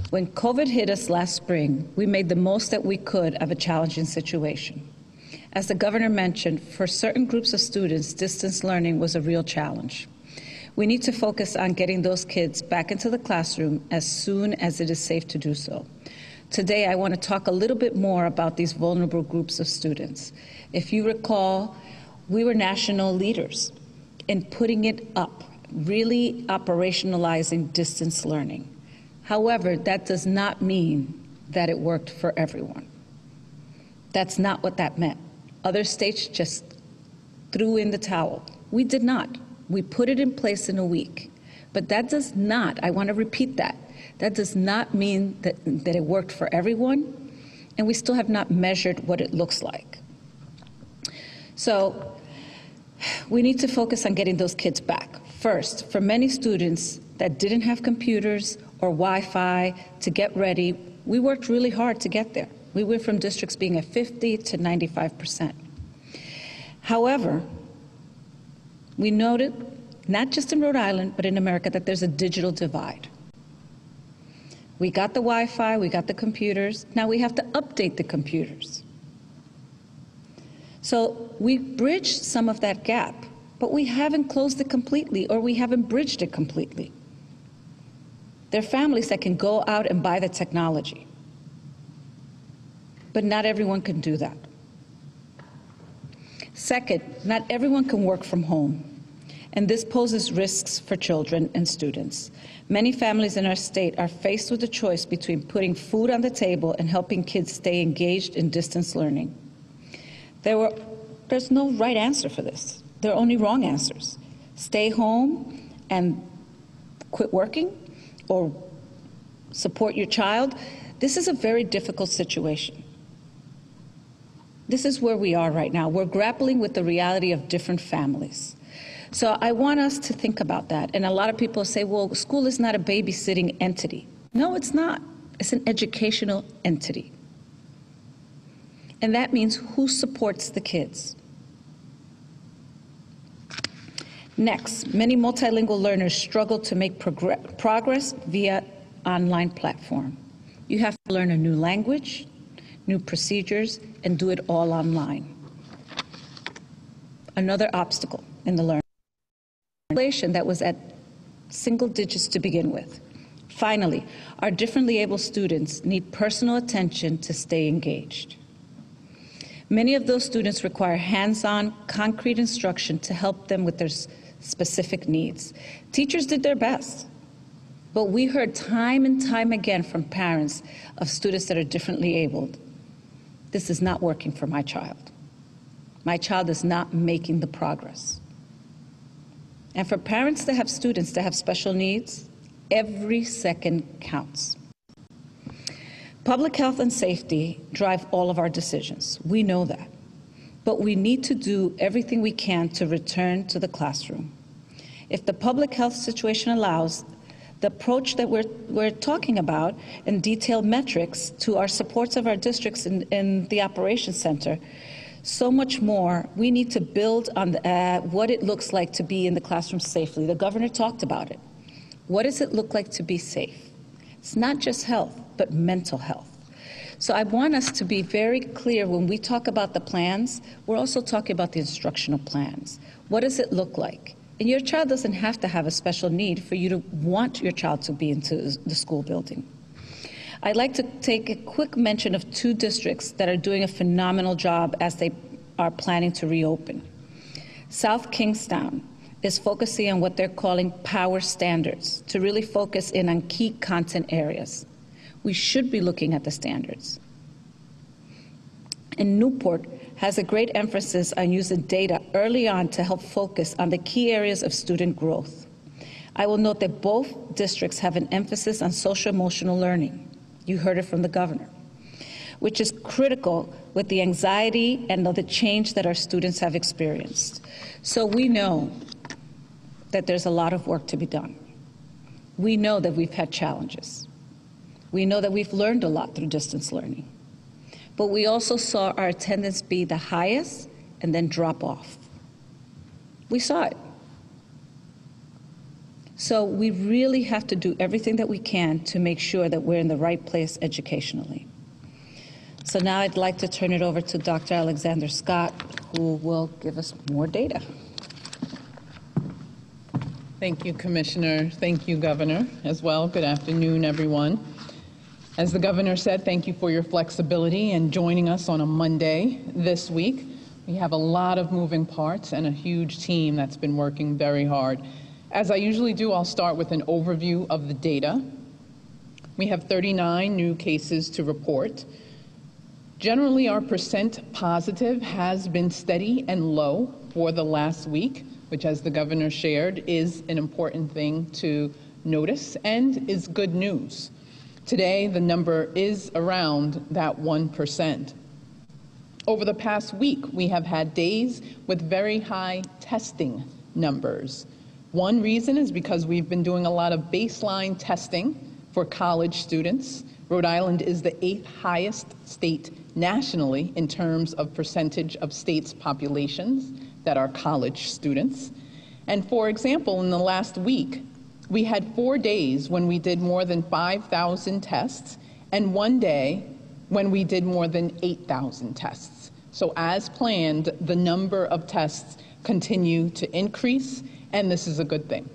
When COVID hit us last spring, we made the most that we could of a challenging situation. As the governor mentioned, for certain groups of students, distance learning was a real challenge. We need to focus on getting those kids back into the classroom as soon as it is safe to do so. Today, I want to talk a little bit more about these vulnerable groups of students. If you recall, we were national leaders in putting it up, really operationalizing distance learning. However, that does not mean that it worked for everyone. That's not what that meant. Other states just threw in the towel. We did not. We put it in place in a week. But that does not, I want to repeat that, that does not mean that it worked for everyone, and we still have not measured what it looks like. So we need to focus on getting those kids back. First, for many students that didn't have computers or Wi-Fi to get ready, we worked really hard to get there. We went from districts being at 50 to 95%. However, we noted, not just in Rhode Island, but in America, that there's a digital divide. We got the Wi-Fi, we got the computers, now we have to update the computers. So we bridged some of that gap, but we haven't closed it completely, or we haven't bridged it completely. There are families that can go out and buy the technology, but not everyone can do that. Second, not everyone can work from home, and this poses risks for children and students. Many families in our state are faced with the choice between putting food on the table and helping kids stay engaged in distance learning. There's no right answer for this. There are only wrong answers. Stay home and quit working or support your child. This is a very difficult situation. This is where we are right now. We're grappling with the reality of different families. So I want us to think about that. And a lot of people say, well, school is not a babysitting entity. No, it's not. It's an educational entity. And that means who supports the kids. Next, many multilingual learners struggle to make progress via online platform. You have to learn a new language, new procedures, and do it all online. Another obstacle in the learning. Population that was at single digits to begin with. Finally, our differently able students need personal attention to stay engaged. Many of those students require hands-on, concrete instruction to help them with their specific needs. Teachers did their best, but we heard time and time again from parents of students that are differently abled. This is not working for my child. My child is not making the progress. And for parents that have students that have special needs, every second counts. Public health and safety drive all of our decisions. We know that. But we need to do everything we can to return to the classroom. If the public health situation allows, the approach that we're talking about and detailed metrics to our supports of our districts in the operations center, so much more, we need to build on what it looks like to be in the classroom safely. The governor talked about it. What does it look like to be safe? It's not just health, but mental health. So I want us to be very clear when we talk about the plans, we're also talking about the instructional plans. What does it look like? And your child doesn't have to have a special need for you to want your child to be into the school building. I'd like to take a quick mention of two districts that are doing a phenomenal job as they are planning to reopen. South Kingstown is focusing on what they're calling power standards to really focus in on key content areas. We should be looking at the standards. And Newport has a great emphasis on using data early on to help focus on the key areas of student growth. I will note that both districts have an emphasis on social-emotional learning. You heard it from the governor, which is critical with the anxiety and the change that our students have experienced. So we know that there's a lot of work to be done. We know that we've had challenges. We know that we've learned a lot through distance learning. But we also saw our attendance be the highest and then drop off. We saw it. So we really have to do everything that we can to make sure that we're in the right place educationally. So now I'd like to turn it over to Dr. Alexander Scott, who will give us more data. Thank you, Commissioner. Thank you, Governor, as well. Good afternoon, everyone. As the Governor said, thank you for your flexibility and joining us on a Monday this week. We have a lot of moving parts and a huge team that's been working very hard. As I usually do, I'll start with an overview of the data. We have 39 new cases to report. Generally, our percent positive has been steady and low for the last week, which, as the governor shared, is an important thing to notice and is good news. Today, the number is around that 1%. Over the past week, we have had days with very high testing numbers. One reason is because we've been doing a lot of baseline testing for college students. Rhode Island is the 8th highest state nationally in terms of percentage of states' populations that are college students. And for example, in the last week, we had 4 days when we did more than 5,000 tests, and 1 day when we did more than 8,000 tests. So as planned, the number of tests continue to increase, and this is a good thing.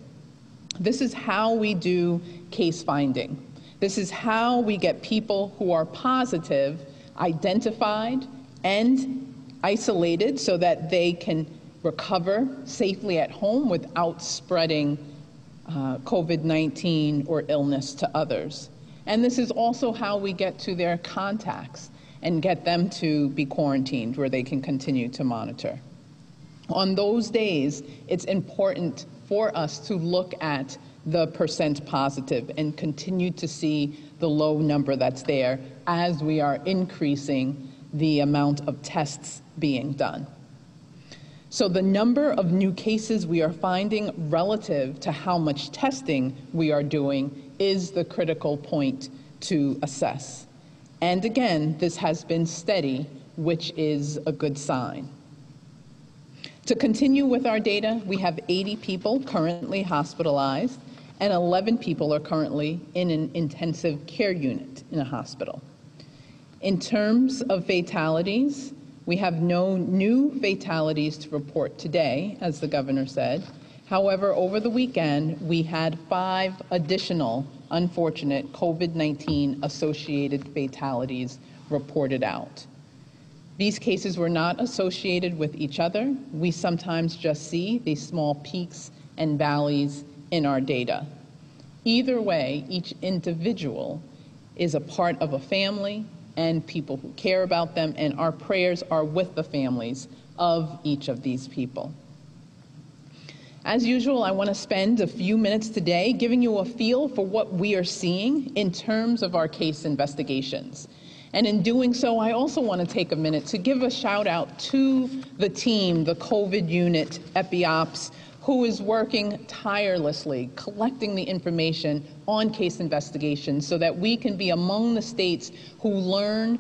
This is how we do case finding. This is how we get people who are positive identified and isolated so that they can recover safely at home without spreading COVID-19 or illness to others. And this is also how we get to their contacts and get them to be quarantined where they can continue to monitor. On those days, it's important for us to look at the percent positive and continue to see the low number that's there as we are increasing the amount of tests being done. So the number of new cases we are finding relative to how much testing we are doing is the critical point to assess. And again, this has been steady, which is a good sign. To continue with our data, we have 80 people currently hospitalized, and 11 people are currently in an intensive care unit in a hospital. In terms of fatalities, we have no new fatalities to report today, as the governor said. However, over the weekend, we had 5 additional unfortunate COVID-19 associated fatalities reported out. These cases were not associated with each other. We sometimes just see these small peaks and valleys in our data. Either way, each individual is a part of a family and people who care about them, and our prayers are with the families of each of these people. As usual, I want to spend a few minutes today giving you a feel for what we are seeing in terms of our case investigations. And in doing so, I also want to take a minute to give a shout out to the team, the COVID unit, EpiOps, who is working tirelessly, collecting the information on case investigations so that we can be among the states who learn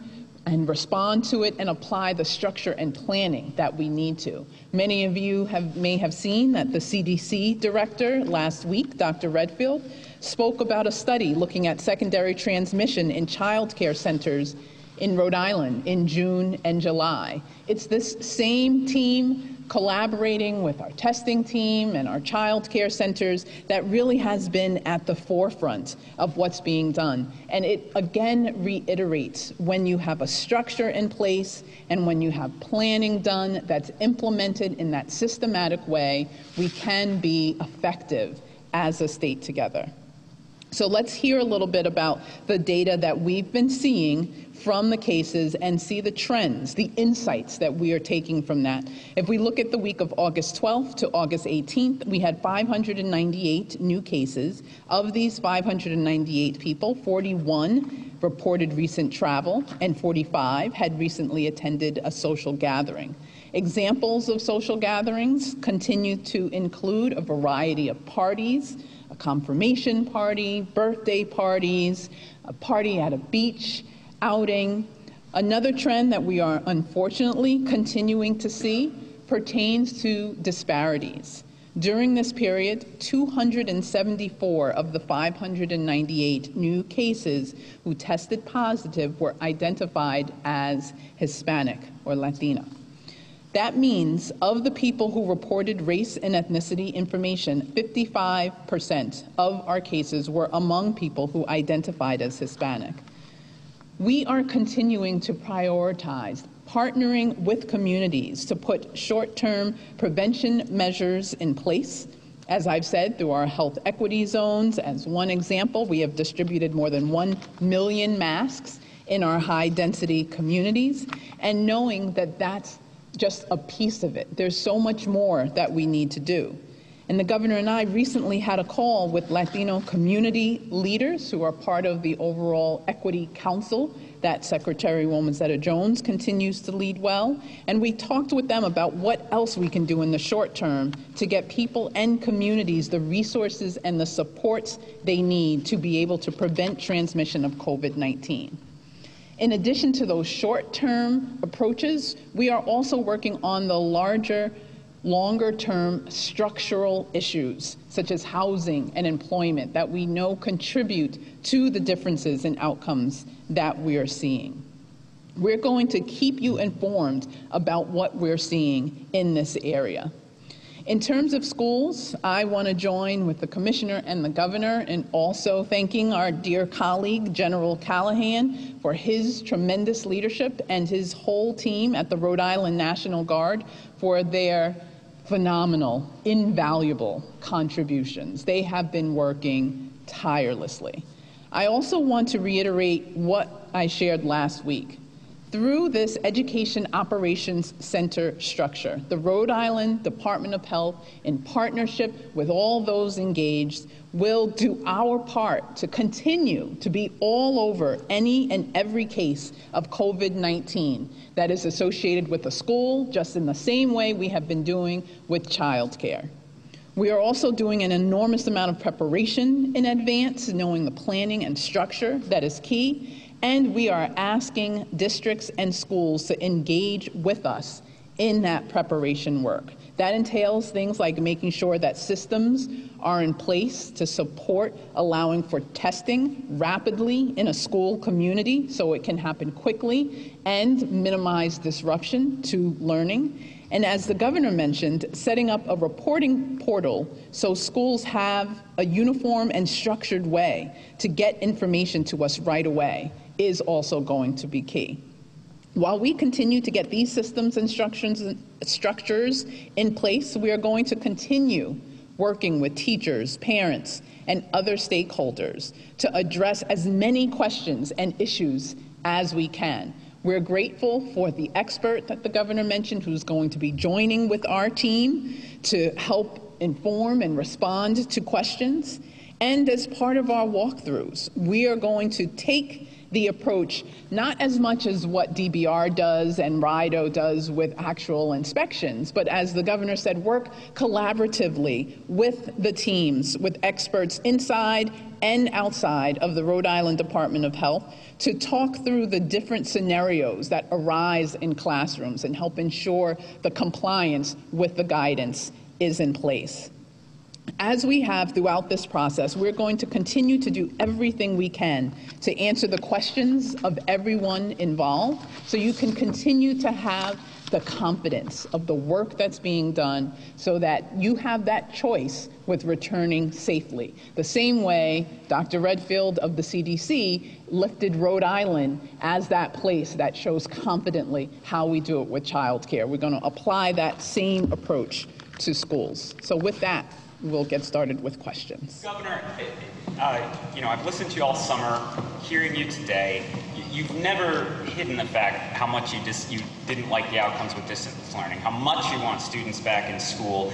and respond to it and apply the structure and planning that we need to. Many of you may have seen that the CDC director last week, Dr. Redfield, spoke about a study looking at secondary transmission in child care centers in Rhode Island in June and July. It's this same team collaborating with our testing team and our child care centers that really has been at the forefront of what's being done. And it again reiterates, when you have a structure in place and when you have planning done that's implemented in that systematic way, we can be effective as a state together. So let's hear a little bit about the data that we've been seeing from the cases and see the trends, the insights that we are taking from that. If we look at the week of August 12th to August 18th, we had 598 new cases. Of these 598 people, 41 reported recent travel and 45 had recently attended a social gathering. Examples of social gatherings continue to include a variety of parties, a confirmation party, birthday parties, a party at a beach, outing. Another trend that we are unfortunately continuing to see pertains to disparities. During this period, 274 of the 598 new cases who tested positive were identified as Hispanic or Latina. That means of the people who reported race and ethnicity information, 55% of our cases were among people who identified as Hispanic. We are continuing to prioritize partnering with communities to put short-term prevention measures in place As I've said, through our health equity zones, as one example, we have distributed more than 1 million masks in our high-density communities, and knowing that that's just a piece of it. There's so much more that we need to do. And the governor and I recently had a call with Latino community leaders who are part of the overall Equity Council that Secretary-Woman Zeta-Jones continues to lead well. And we talked with them about what else we can do in the short term to get people and communities the resources and the supports they need to be able to prevent transmission of COVID-19. In addition to those short-term approaches, we are also working on the larger, longer-term structural issues, such as housing and employment, that we know contribute to the differences in outcomes that we are seeing. We're going to keep you informed about what we're seeing in this area. In terms of schools, I want to join with the Commissioner and the Governor in also thanking our dear colleague, General Callahan, for his tremendous leadership and his whole team at the Rhode Island National Guard for their phenomenal, invaluable contributions. They have been working tirelessly. I also want to reiterate what I shared last week. Through this Education Operations Center structure, the Rhode Island Department of Health, in partnership with all those engaged, will do our part to continue to be all over any and every case of COVID-19 that is associated with the school, just in the same way we have been doing with childcare. We are also doing an enormous amount of preparation in advance, knowing the planning and structure that is key. And we are asking districts and schools to engage with us in that preparation work. That entails things like making sure that systems are in place to support allowing for testing rapidly in a school community so it can happen quickly and minimize disruption to learning. And as the governor mentioned, setting up a reporting portal so schools have a uniform and structured way to get information to us right away is also going to be key. While we continue to get these systems and structures in place, we are going to continue working with teachers, parents, and other stakeholders to address as many questions and issues as we can. We're grateful for the expert that the governor mentioned who's going to be joining with our team to help inform and respond to questions. And as part of our walkthroughs, we are going to take the approach, not as much as what DBR does and RIDO does with actual inspections, but as the governor said, work collaboratively with the teams, with experts inside and outside of the Rhode Island Department of Health to talk through the different scenarios that arise in classrooms and help ensure the compliance with the guidance is in place. As we have throughout this process, we're going to continue to do everything we can to answer the questions of everyone involved so you can continue to have the confidence of the work that's being done so that you have that choice with returning safely. The same way Dr. Redfield of the CDC lifted Rhode Island as that place that shows confidently how we do it with childcare. We're going to apply that same approach to schools. So with that, we'll get started with questions. Governor, I've listened to you all summer, hearing you today. You've never hidden the fact how much you didn't like the outcomes with distance learning, how much you want students back in school.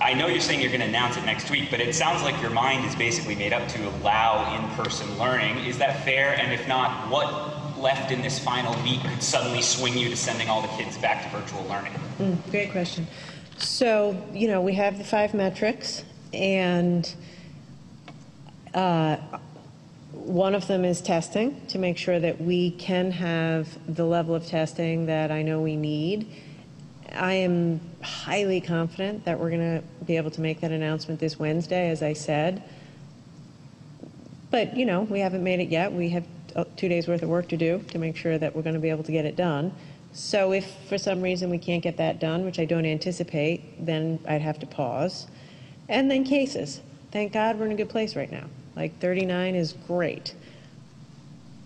I know you're saying you're going to announce it next week, but it sounds like your mind is basically made up to allow in-person learning. Is that fair? And if not, what left in this final week could suddenly swing you to sending all the kids back to virtual learning? Great question. So, we have the 5 metrics, and one of them is testing, to make sure that we can have the level of testing that I know we need. I am highly confident that we're going to be able to make that announcement this Wednesday, as I said. But, we haven't made it yet. We have 2 days worth of work to do to make sure that we're going to be able to get it done. So if for some reason we can't get that done, which I don't anticipate, then I'd have to pause. And then cases. Thank God we're in a good place right now. Like 39 is great.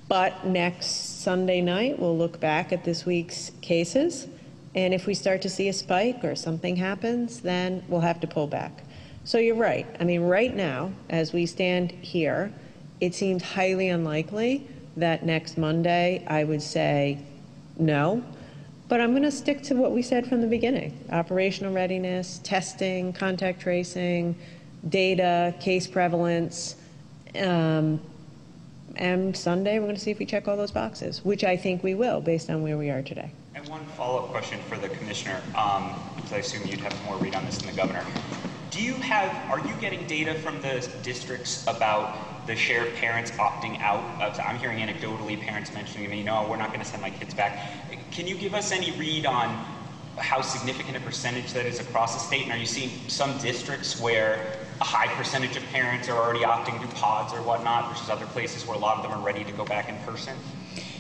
But next Sunday night, we'll look back at this week's cases. And if we start to see a spike or something happens, then we'll have to pull back. So you're right. I mean, right now, as we stand here, it seems highly unlikely that next Monday I would say no. But I'm going to stick to what we said from the beginning. Operational readiness, testing, contact tracing, data, case prevalence. And Sunday, we're going to see if we check all those boxes, which I think we will based on where we are today. And one follow-up question for the commissioner, because I assume you'd have more read on this than the governor. Are you getting data from the districts about the share of parents opting out? I'm hearing anecdotally parents mentioning to me, no, we're not going to send my kids back. Can you give us any read on how significant a percentage that is across the state? And are you seeing some districts where a high percentage of parents are already opting through pods or whatnot, versus other places where a lot of them are ready to go back in person?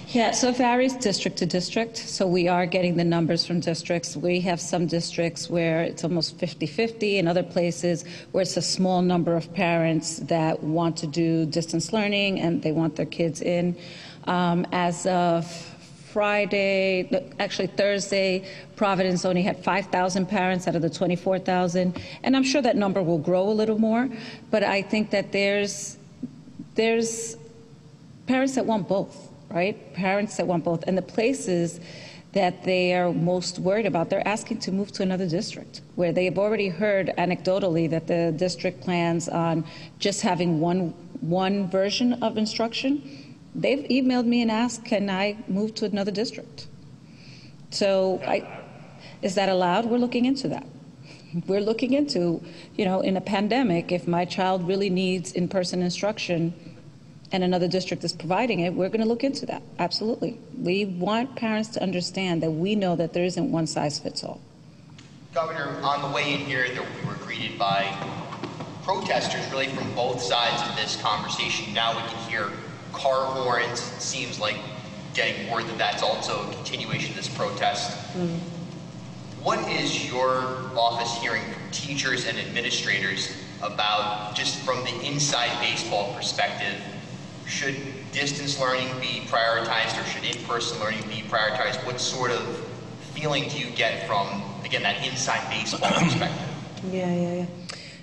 Yeah, so it varies district to district. So we are getting the numbers from districts. We have some districts where it's almost 50-50, and other places where it's a small number of parents that want to do distance learning and they want their kids in. As of Thursday, Providence only had 5,000 parents out of the 24,000. And I'm sure that number will grow a little more. But I think that there's parents that want both. Right? Parents that want both. And the places that they are most worried about, they're asking to move to another district where they've already heard anecdotally that the district plans on just having one version of instruction. They've emailed me and asked, can I move to another district? So is that allowed? We're looking into that. We're looking into, in a pandemic, if my child really needs in-person instruction and another district is providing it, we're going to look into that. Absolutely. We want parents to understand that we know that there isn't one size fits all. Governor, on the way in here, we were greeted by protesters really from both sides of this conversation. Now we can hear car horns. It seems like getting word that that's also a continuation of this protest. What is your office hearing from teachers and administrators about, just from the inside baseball perspective, should distance learning be prioritized or should in-person learning be prioritized? What sort of feeling do you get from, again, that inside baseball perspective? Yeah.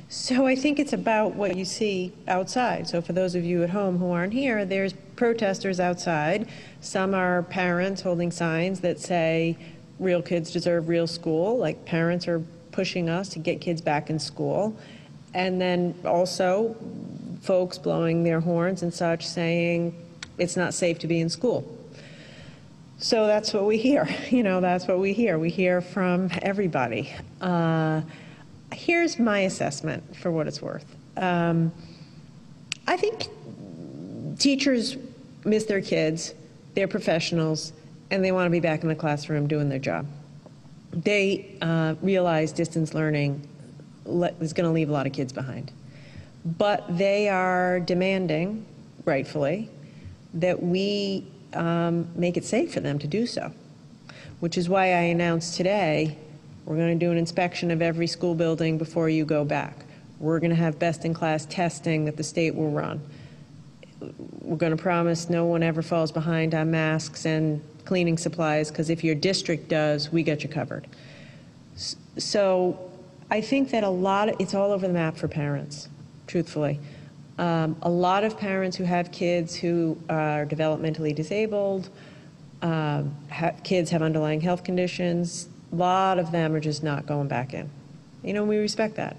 So I think it's about what you see outside. So for those of you at home who aren't here, there's protesters outside. Some are parents holding signs that say, real kids deserve real school, like parents are pushing us to get kids back in school. And then also folks blowing their horns and such, saying it's not safe to be in school. So that's what we hear. That's what we hear. We hear from everybody. Here's my assessment, for what it's worth. I think teachers miss their kids, they're professionals, and they want to be back in the classroom doing their job. They realize distance learning is going to leave a lot of kids behind. But they are demanding, rightfully, that we make it safe for them to do so, which is why I announced today we're going to do an inspection of every school building before you go back. We're going to have best-in-class testing that the state will run. We're going to promise no one ever falls behind on masks and cleaning supplies, because if your district does, we get you covered. So I think that it's all over the map for parents. Truthfully. A lot of parents who have kids who are developmentally disabled, kids have underlying health conditions, a lot of them are just not going back in. We respect that.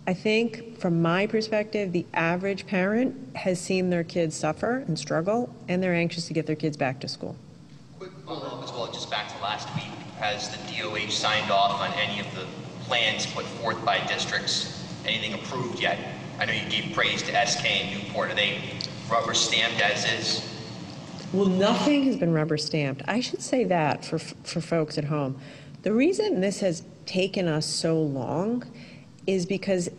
I think, from my perspective, the average parent has seen their kids suffer and struggle, and they're anxious to get their kids back to school. Quick follow-up as well, just back to last week. Has the DOH signed off on any of the plans put forth by districts? Anything approved yet? I know you gave praise to SK and Newport. Are they rubber stamped as is? Well, nothing has been rubber stamped. I should say that for folks at home. The reason this has taken us so long is because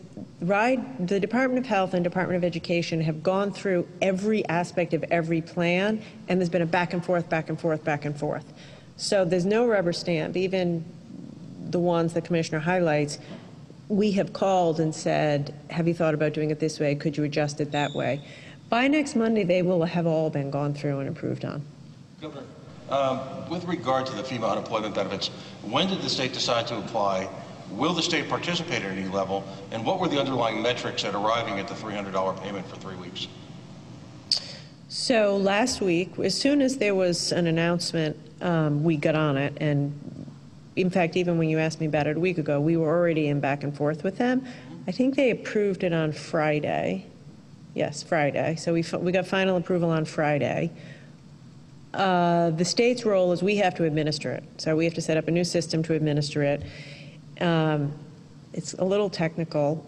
the Department of Health and Department of Education have gone through every aspect of every plan, and there's been a back and forth, back and forth, back and forth. So there's no rubber stamp. Even the ones the Commissioner highlights, we have called and said, have you thought about doing it this way? Could you adjust it that way? By next Monday, they will have all been gone through and approved on. Governor, with regard to the FEMA unemployment benefits, when did the state decide to apply Will the state participate at any level? And what were the underlying metrics at arriving at the $300 payment for 3 weeks? So last week, as soon as there was an announcement, we got on it. And in fact, even when you asked me about it a week ago, we were already in back and forth with them. I think they approved it on Friday. Yes, Friday. So we got final approval on Friday. The state's role is we have to administer it. So we have to set up a new system to administer it. It's a little technical.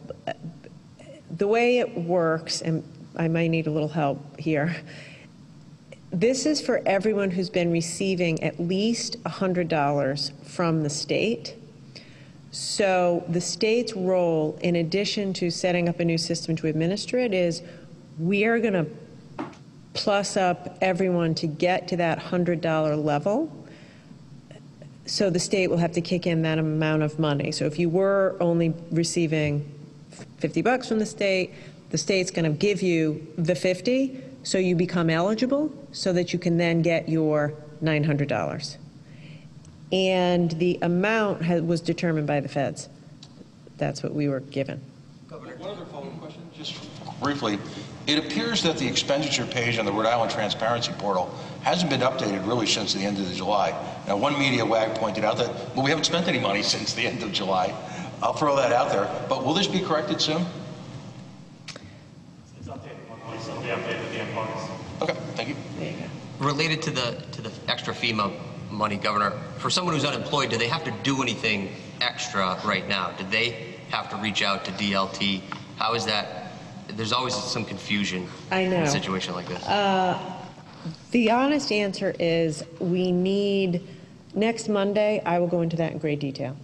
The way it works, and I might need a little help here, this is for everyone who's been receiving at least $100 from the state. So the state's role, in addition to setting up a new system to administer it, is we are going to plus up everyone to get to that $100 level. So the state will have to kick in that amount of money. So if you were only receiving $50 from the state's going to give you the 50, so you become eligible, so that you can then get your $900. And the amount was determined by the feds. That's what we were given. Governor, one other follow-up question, just briefly. It appears that the expenditure page on the Rhode Island Transparency Portal hasn't been updated really since the end of July. Now, one media wag pointed out that, well, we haven't spent any money since the end of July. I'll throw that out there. But will this be corrected soon? It's updated. It'll be updated at the end of August. Okay, thank you. There you go. Related to the extra FEMA money, Governor, for someone who's unemployed, do they have to do anything extra right now? Do they have to reach out to DLT? How is that? There's always some confusion in a situation like this. The honest answer is we need, next Monday, I will go into that in great detail.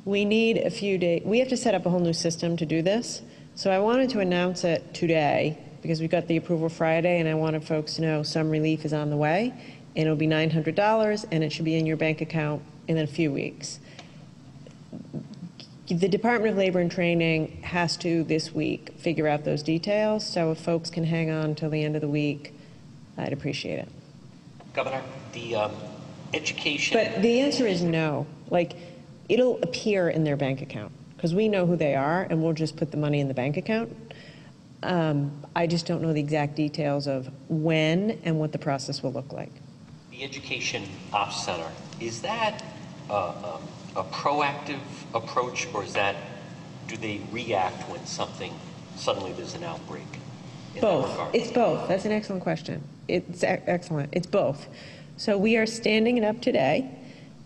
We need a few days. We have to set up a whole new system to do this. So I wanted to announce it today because we got the approval Friday, and I wanted folks to know some relief is on the way. And it'll be $900, and it should be in your bank account in a few weeks. The Department of Labor and Training has to, this week, figure out those details. So if folks can hang on till the end of the week, I'd appreciate it. Governor, the education... But the answer is no. Like, it'll appear in their bank account, because we know who they are, and we'll just put the money in the bank account. I just don't know the exact details of when and what the process will look like. The Education Ops Center, is that a proactive approach, or is that, do they react when suddenly there's an outbreak? Both. It's both. That's an excellent question. It's excellent. It's both. So we are standing it up today.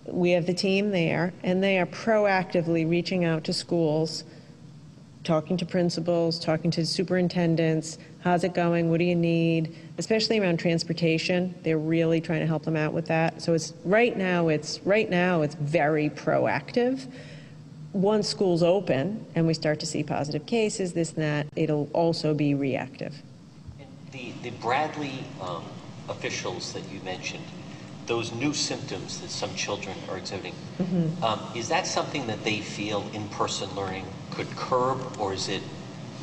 We have the team there, and they are proactively reaching out to schools, talking to principals, talking to superintendents. How's it going? What do you need? Especially around transportation. They're really trying to help them out with that. So right now it's very proactive. Once schools open and we start to see positive cases, this and that, it'll also be reactive. The Bradley officials that you mentioned, those new symptoms that some children are exhibiting, is that something that they feel in-person learning could curb, or is it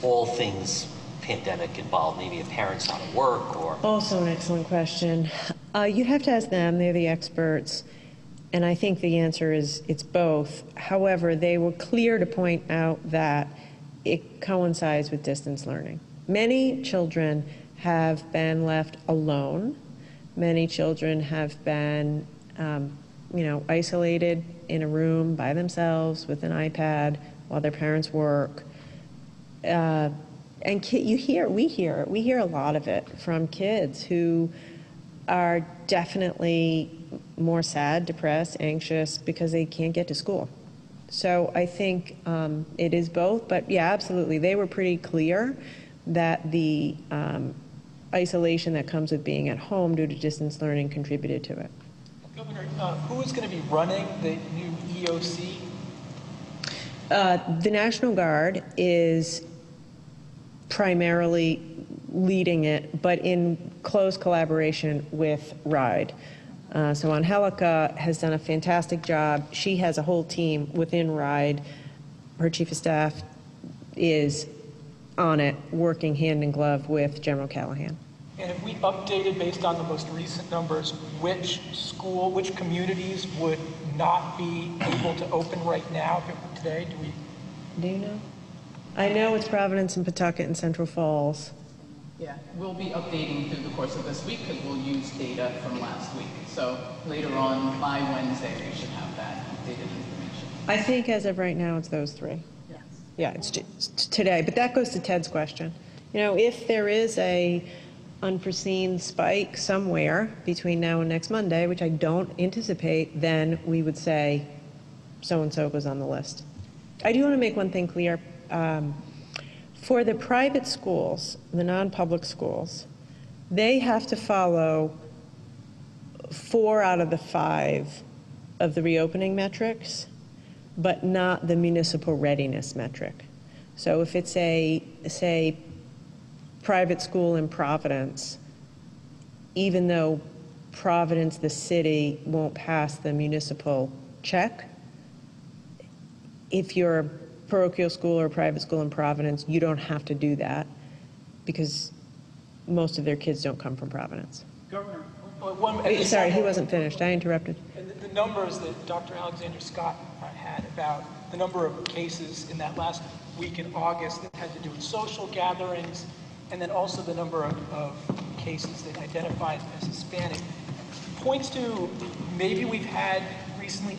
all things pandemic involved, maybe a parent's out of work, or? Also an excellent question. You'd have to ask them, they're the experts, and I think the answer is it's both. However, they were clear to point out that it coincides with distance learning. Many children have been left alone. Many children have been, isolated in a room by themselves with an iPad while their parents work. And we hear a lot of it from kids who are definitely more sad, depressed, anxious because they can't get to school. So I think it is both, but yeah, absolutely. They were pretty clear that the isolation that comes with being at home due to distance learning contributed to it. Governor, who is going to be running the new EOC? The National Guard is primarily leading it, but in close collaboration with RIDE. So Angelica has done a fantastic job. She has a whole team within RIDE. Her chief of staff is on it, working hand in glove with General Callahan. And if we updated based on the most recent numbers, which communities would not be able to open right now if it were today? Do you know? I know it's Providence and Pawtucket and Central Falls. Yeah, we'll be updating through the course of this week because we'll use data from last week. So later on, by Wednesday, we should have that updated information. I think as of right now, it's those three. Yes. Yeah, it's today. But that goes to Ted's question. You know, if there is a unforeseen spike somewhere between now and next Monday, which I don't anticipate, then we would say so-and-so goes on the list. I do want to make one thing clear. For the private schools, the non-public schools, they have to follow 4 out of the 5 of the reopening metrics, but not the municipal readiness metric. So if it's a, say, private school in Providence, even though Providence, the city, won't pass the municipal check, if you're a parochial school or a private school in Providence, you don't have to do that because most of their kids don't come from Providence. Governor, Sorry, he wasn't finished. I interrupted. And the numbers that Dr. Alexander Scott had about the number of cases in that last week in August that had to do with social gatherings, and then also the number of cases that identified as Hispanic, points to maybe we've had recently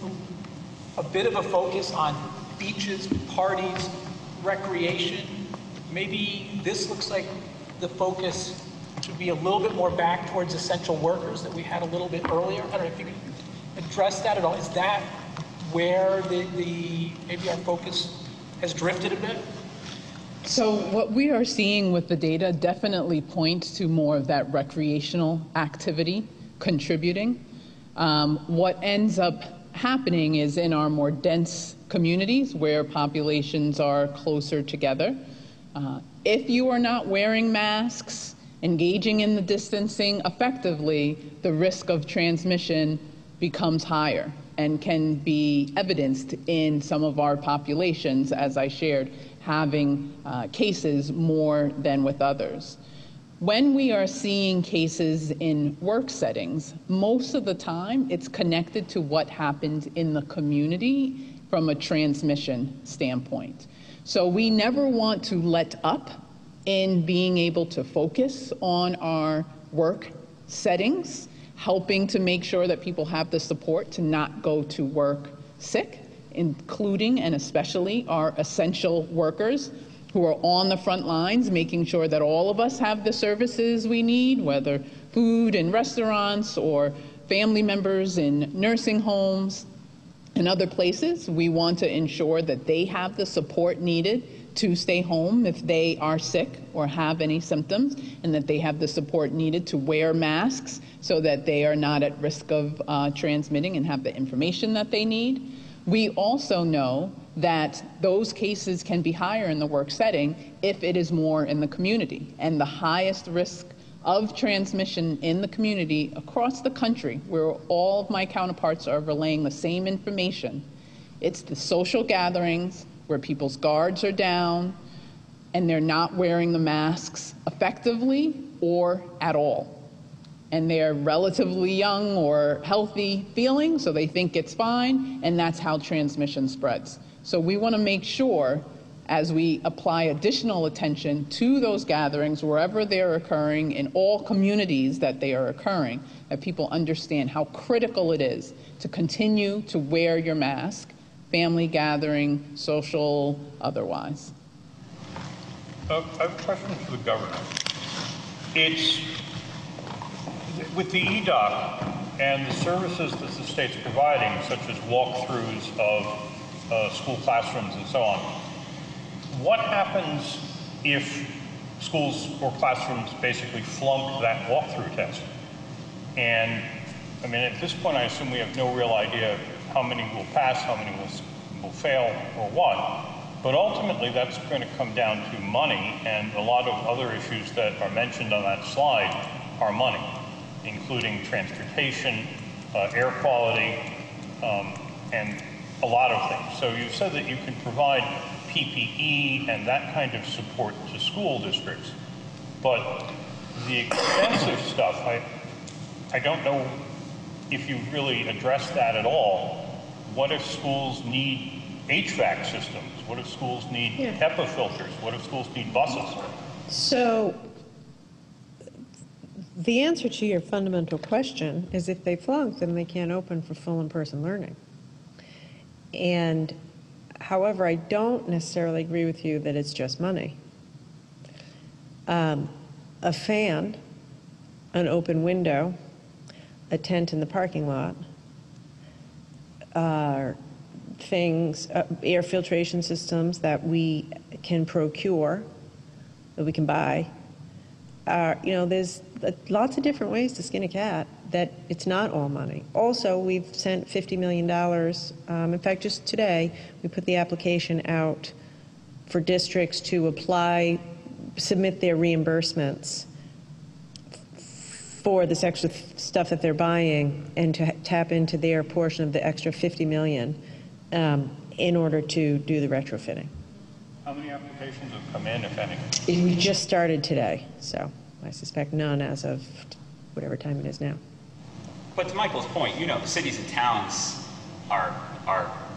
a bit of a focus on beaches, parties, recreation. Maybe this looks like the focus should be a little bit more back towards essential workers that we had a little bit earlier. I don't know if you could address that at all. Is that where maybe our focus has drifted a bit? So what we are seeing with the data definitely points to more of that recreational activity contributing. What ends up happening is in our more dense communities where populations are closer together. If you are not wearing masks, engaging in the distancing effectively, the risk of transmission becomes higher and can be evidenced in some of our populations, as I shared, having cases more than with others. When we are seeing cases in work settings, most of the time it's connected to what happened in the community from a transmission standpoint. So we never want to let up in being able to focus on our work settings, helping to make sure that people have the support to not go to work sick, including and especially our essential workers who are on the front lines, making sure that all of us have the services we need, whether food in restaurants or family members in nursing homes and other places. We want to ensure that they have the support needed to stay home if they are sick or have any symptoms, and that they have the support needed to wear masks so that they are not at risk of transmitting and have the information that they need. We also know that those cases can be higher in the work setting if it is more in the community. And the highest risk of transmission in the community across the country, where all of my counterparts are relaying the same information, it's the social gatherings where people's guards are down and they're not wearing the masks effectively or at all. And they're relatively young or healthy feeling, so they think it's fine, and that's how transmission spreads. So we want to make sure, as we apply additional attention to those gatherings, wherever they're occurring, in all communities that they are occurring, that people understand how critical it is to continue to wear your mask, family gathering, social, otherwise. I have a question for the governor. It's with the EDOC and the services that the state's providing, such as walkthroughs of school classrooms and so on, what happens if schools or classrooms basically flunk that walkthrough test? And I mean, at this point, I assume we have no real idea how many will pass, how many will fail, or what. But ultimately, that's going to come down to money, and a lot of other issues that are mentioned on that slide are money, including transportation, air quality, and a lot of things. So you've said that you can provide PPE and that kind of support to school districts, but the expensive stuff, I don't know if you really addressed that at all. What if schools need HVAC systems? What if schools need HEPA filters? What if schools need buses? So the answer to your fundamental question is if they flunk, then they can't open for full in-person learning. And however, I don't necessarily agree with you that it's just money. A fan, an open window, a tent in the parking lot, things, air filtration systems that we can procure, that we can buy. There's lots of different ways to skin a cat that it's not all money. Also, we've sent $50 million. In fact, just today, we put the application out for districts to apply, submit their reimbursements for this extra stuff that they're buying and to tap into their portion of the extra $50 million in order to do the retrofitting. How many applications have come in, if any? We just started today, so I suspect none as of whatever time it is now. But to Michael's point, the cities and towns are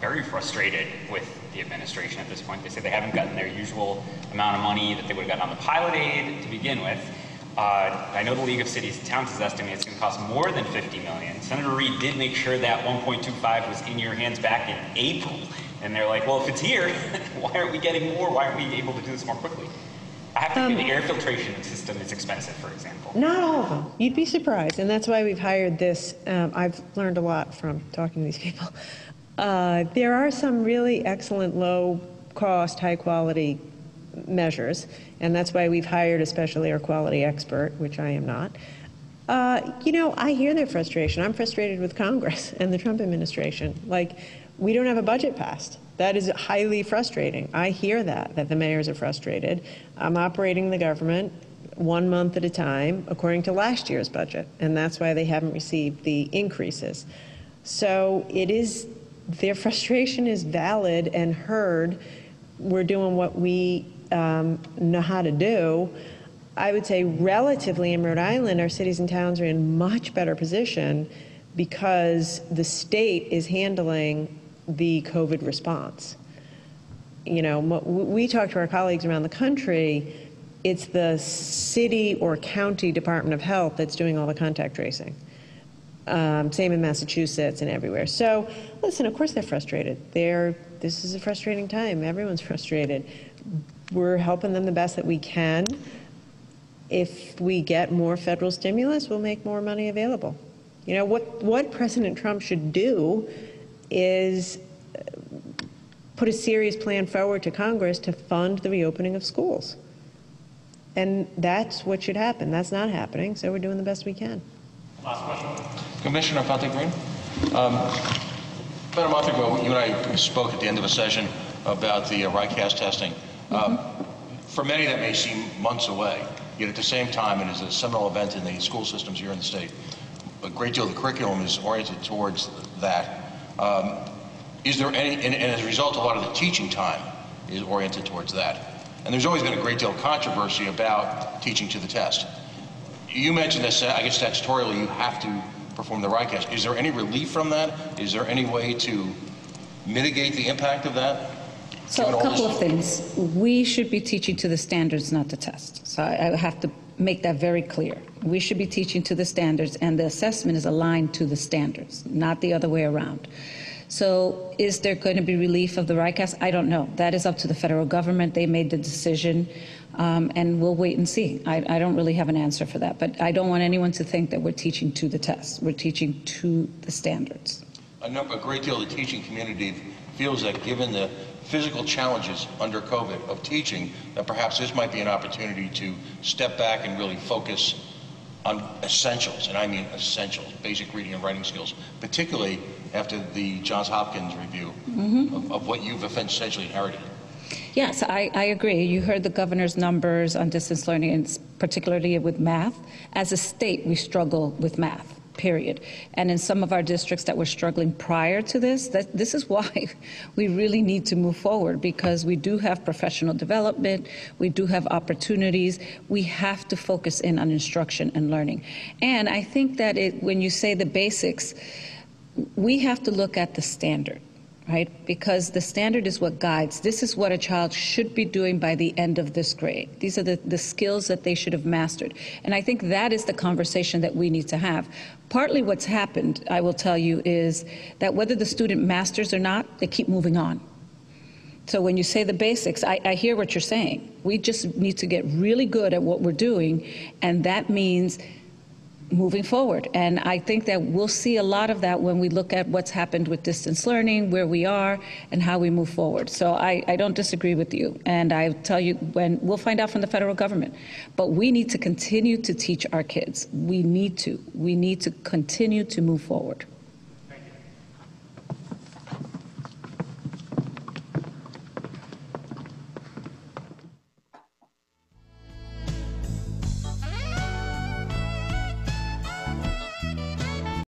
very frustrated with the administration at this point. They say they haven't gotten their usual amount of money that they would have gotten on the pilot aid to begin with. I know the League of Cities and Towns is estimating it's going to cost more than $50 million. Senator Reid did make sure that 1.25 was in your hands back in April. And they're like, well, if it's here, why aren't we getting more? Why aren't we able to do this more quickly? I have to think the air filtration system is expensive, for example. Not all of them. You'd be surprised. And that's why we've hired this. I've learned a lot from talking to these people. There are some really excellent low-cost, high-quality measures. And that's why we've hired a special air quality expert, which I am not. I hear their frustration. I'm frustrated with Congress and the Trump administration. Like, we don't have a budget passed. That is highly frustrating. I hear that the mayors are frustrated. I'm operating the government 1 month at a time according to last year's budget, and that's why they haven't received the increases. So their frustration is valid and heard. We're doing what we know how to do. I would say relatively in Rhode Island, our cities and towns are in much better position because the state is handling the COVID response. We talk to our colleagues around the country, it's the city or county Department of Health that's doing all the contact tracing. Same in Massachusetts and everywhere. So, listen, of course they're frustrated. This is a frustrating time. Everyone's frustrated. We're helping them the best that we can. If we get more federal stimulus, we'll make more money available. What President Trump should do is put a serious plan forward to Congress to fund the reopening of schools. And that's what should happen. That's not happening, so we're doing the best we can. Last question. Commissioner Fontaine-Green. About a month ago, you and I spoke at the end of a session about the RICAS testing. For many, that may seem months away, yet at the same time, it is a seminal event in the school systems here in the state. A great deal of the curriculum is oriented towards that. Is there any, and as a result, a lot of the teaching time is oriented towards that. And there's always been a great deal of controversy about teaching to the test. You mentioned that, I guess statutorily, you have to perform the RICAS. Is there any relief from that? Is there any way to mitigate the impact of that? So a couple of things. We should be teaching to the standards, not the test. So I have to make that very clear. We should be teaching to the standards, and the assessment is aligned to the standards, not the other way around. So is there going to be relief of the RICAS? I don't know. That is up to the federal government. They made the decision, and we'll wait and see. I don't really have an answer for that, but I don't want anyone to think that we're teaching to the test. We're teaching to the standards. A great deal of the teaching community feels that given the physical challenges under COVID of teaching, that perhaps this might be an opportunity to step back and really focus on essentials, and I mean essentials, basic reading and writing skills, particularly after the Johns Hopkins review of what you've essentially inherited. Yes, I agree. You heard the governor's numbers on distance learning, and particularly with math. As a state, we struggle with math. period. And in some of our districts that were struggling prior to this, this is why we really need to move forward, because we do have professional development, we do have opportunities. We have to focus in on instruction and learning. And I think that when you say the basics, we have to look at the standard, right? Because the standard is what guides. This is what a child should be doing by the end of this grade. These are the skills that they should have mastered. And I think that is the conversation that we need to have. Partly what's happened, I will tell you, is that whether the student masters or not, they keep moving on. So when you say the basics, I hear what you're saying. We just need to get really good at what we're doing, and that means moving forward. And I think that we'll see a lot of that when we look at what's happened with distance learning, where we are, and how we move forward. So I don't disagree with you. And I tell you, we'll find out from the federal government. But we need to continue to teach our kids. We need to continue to move forward.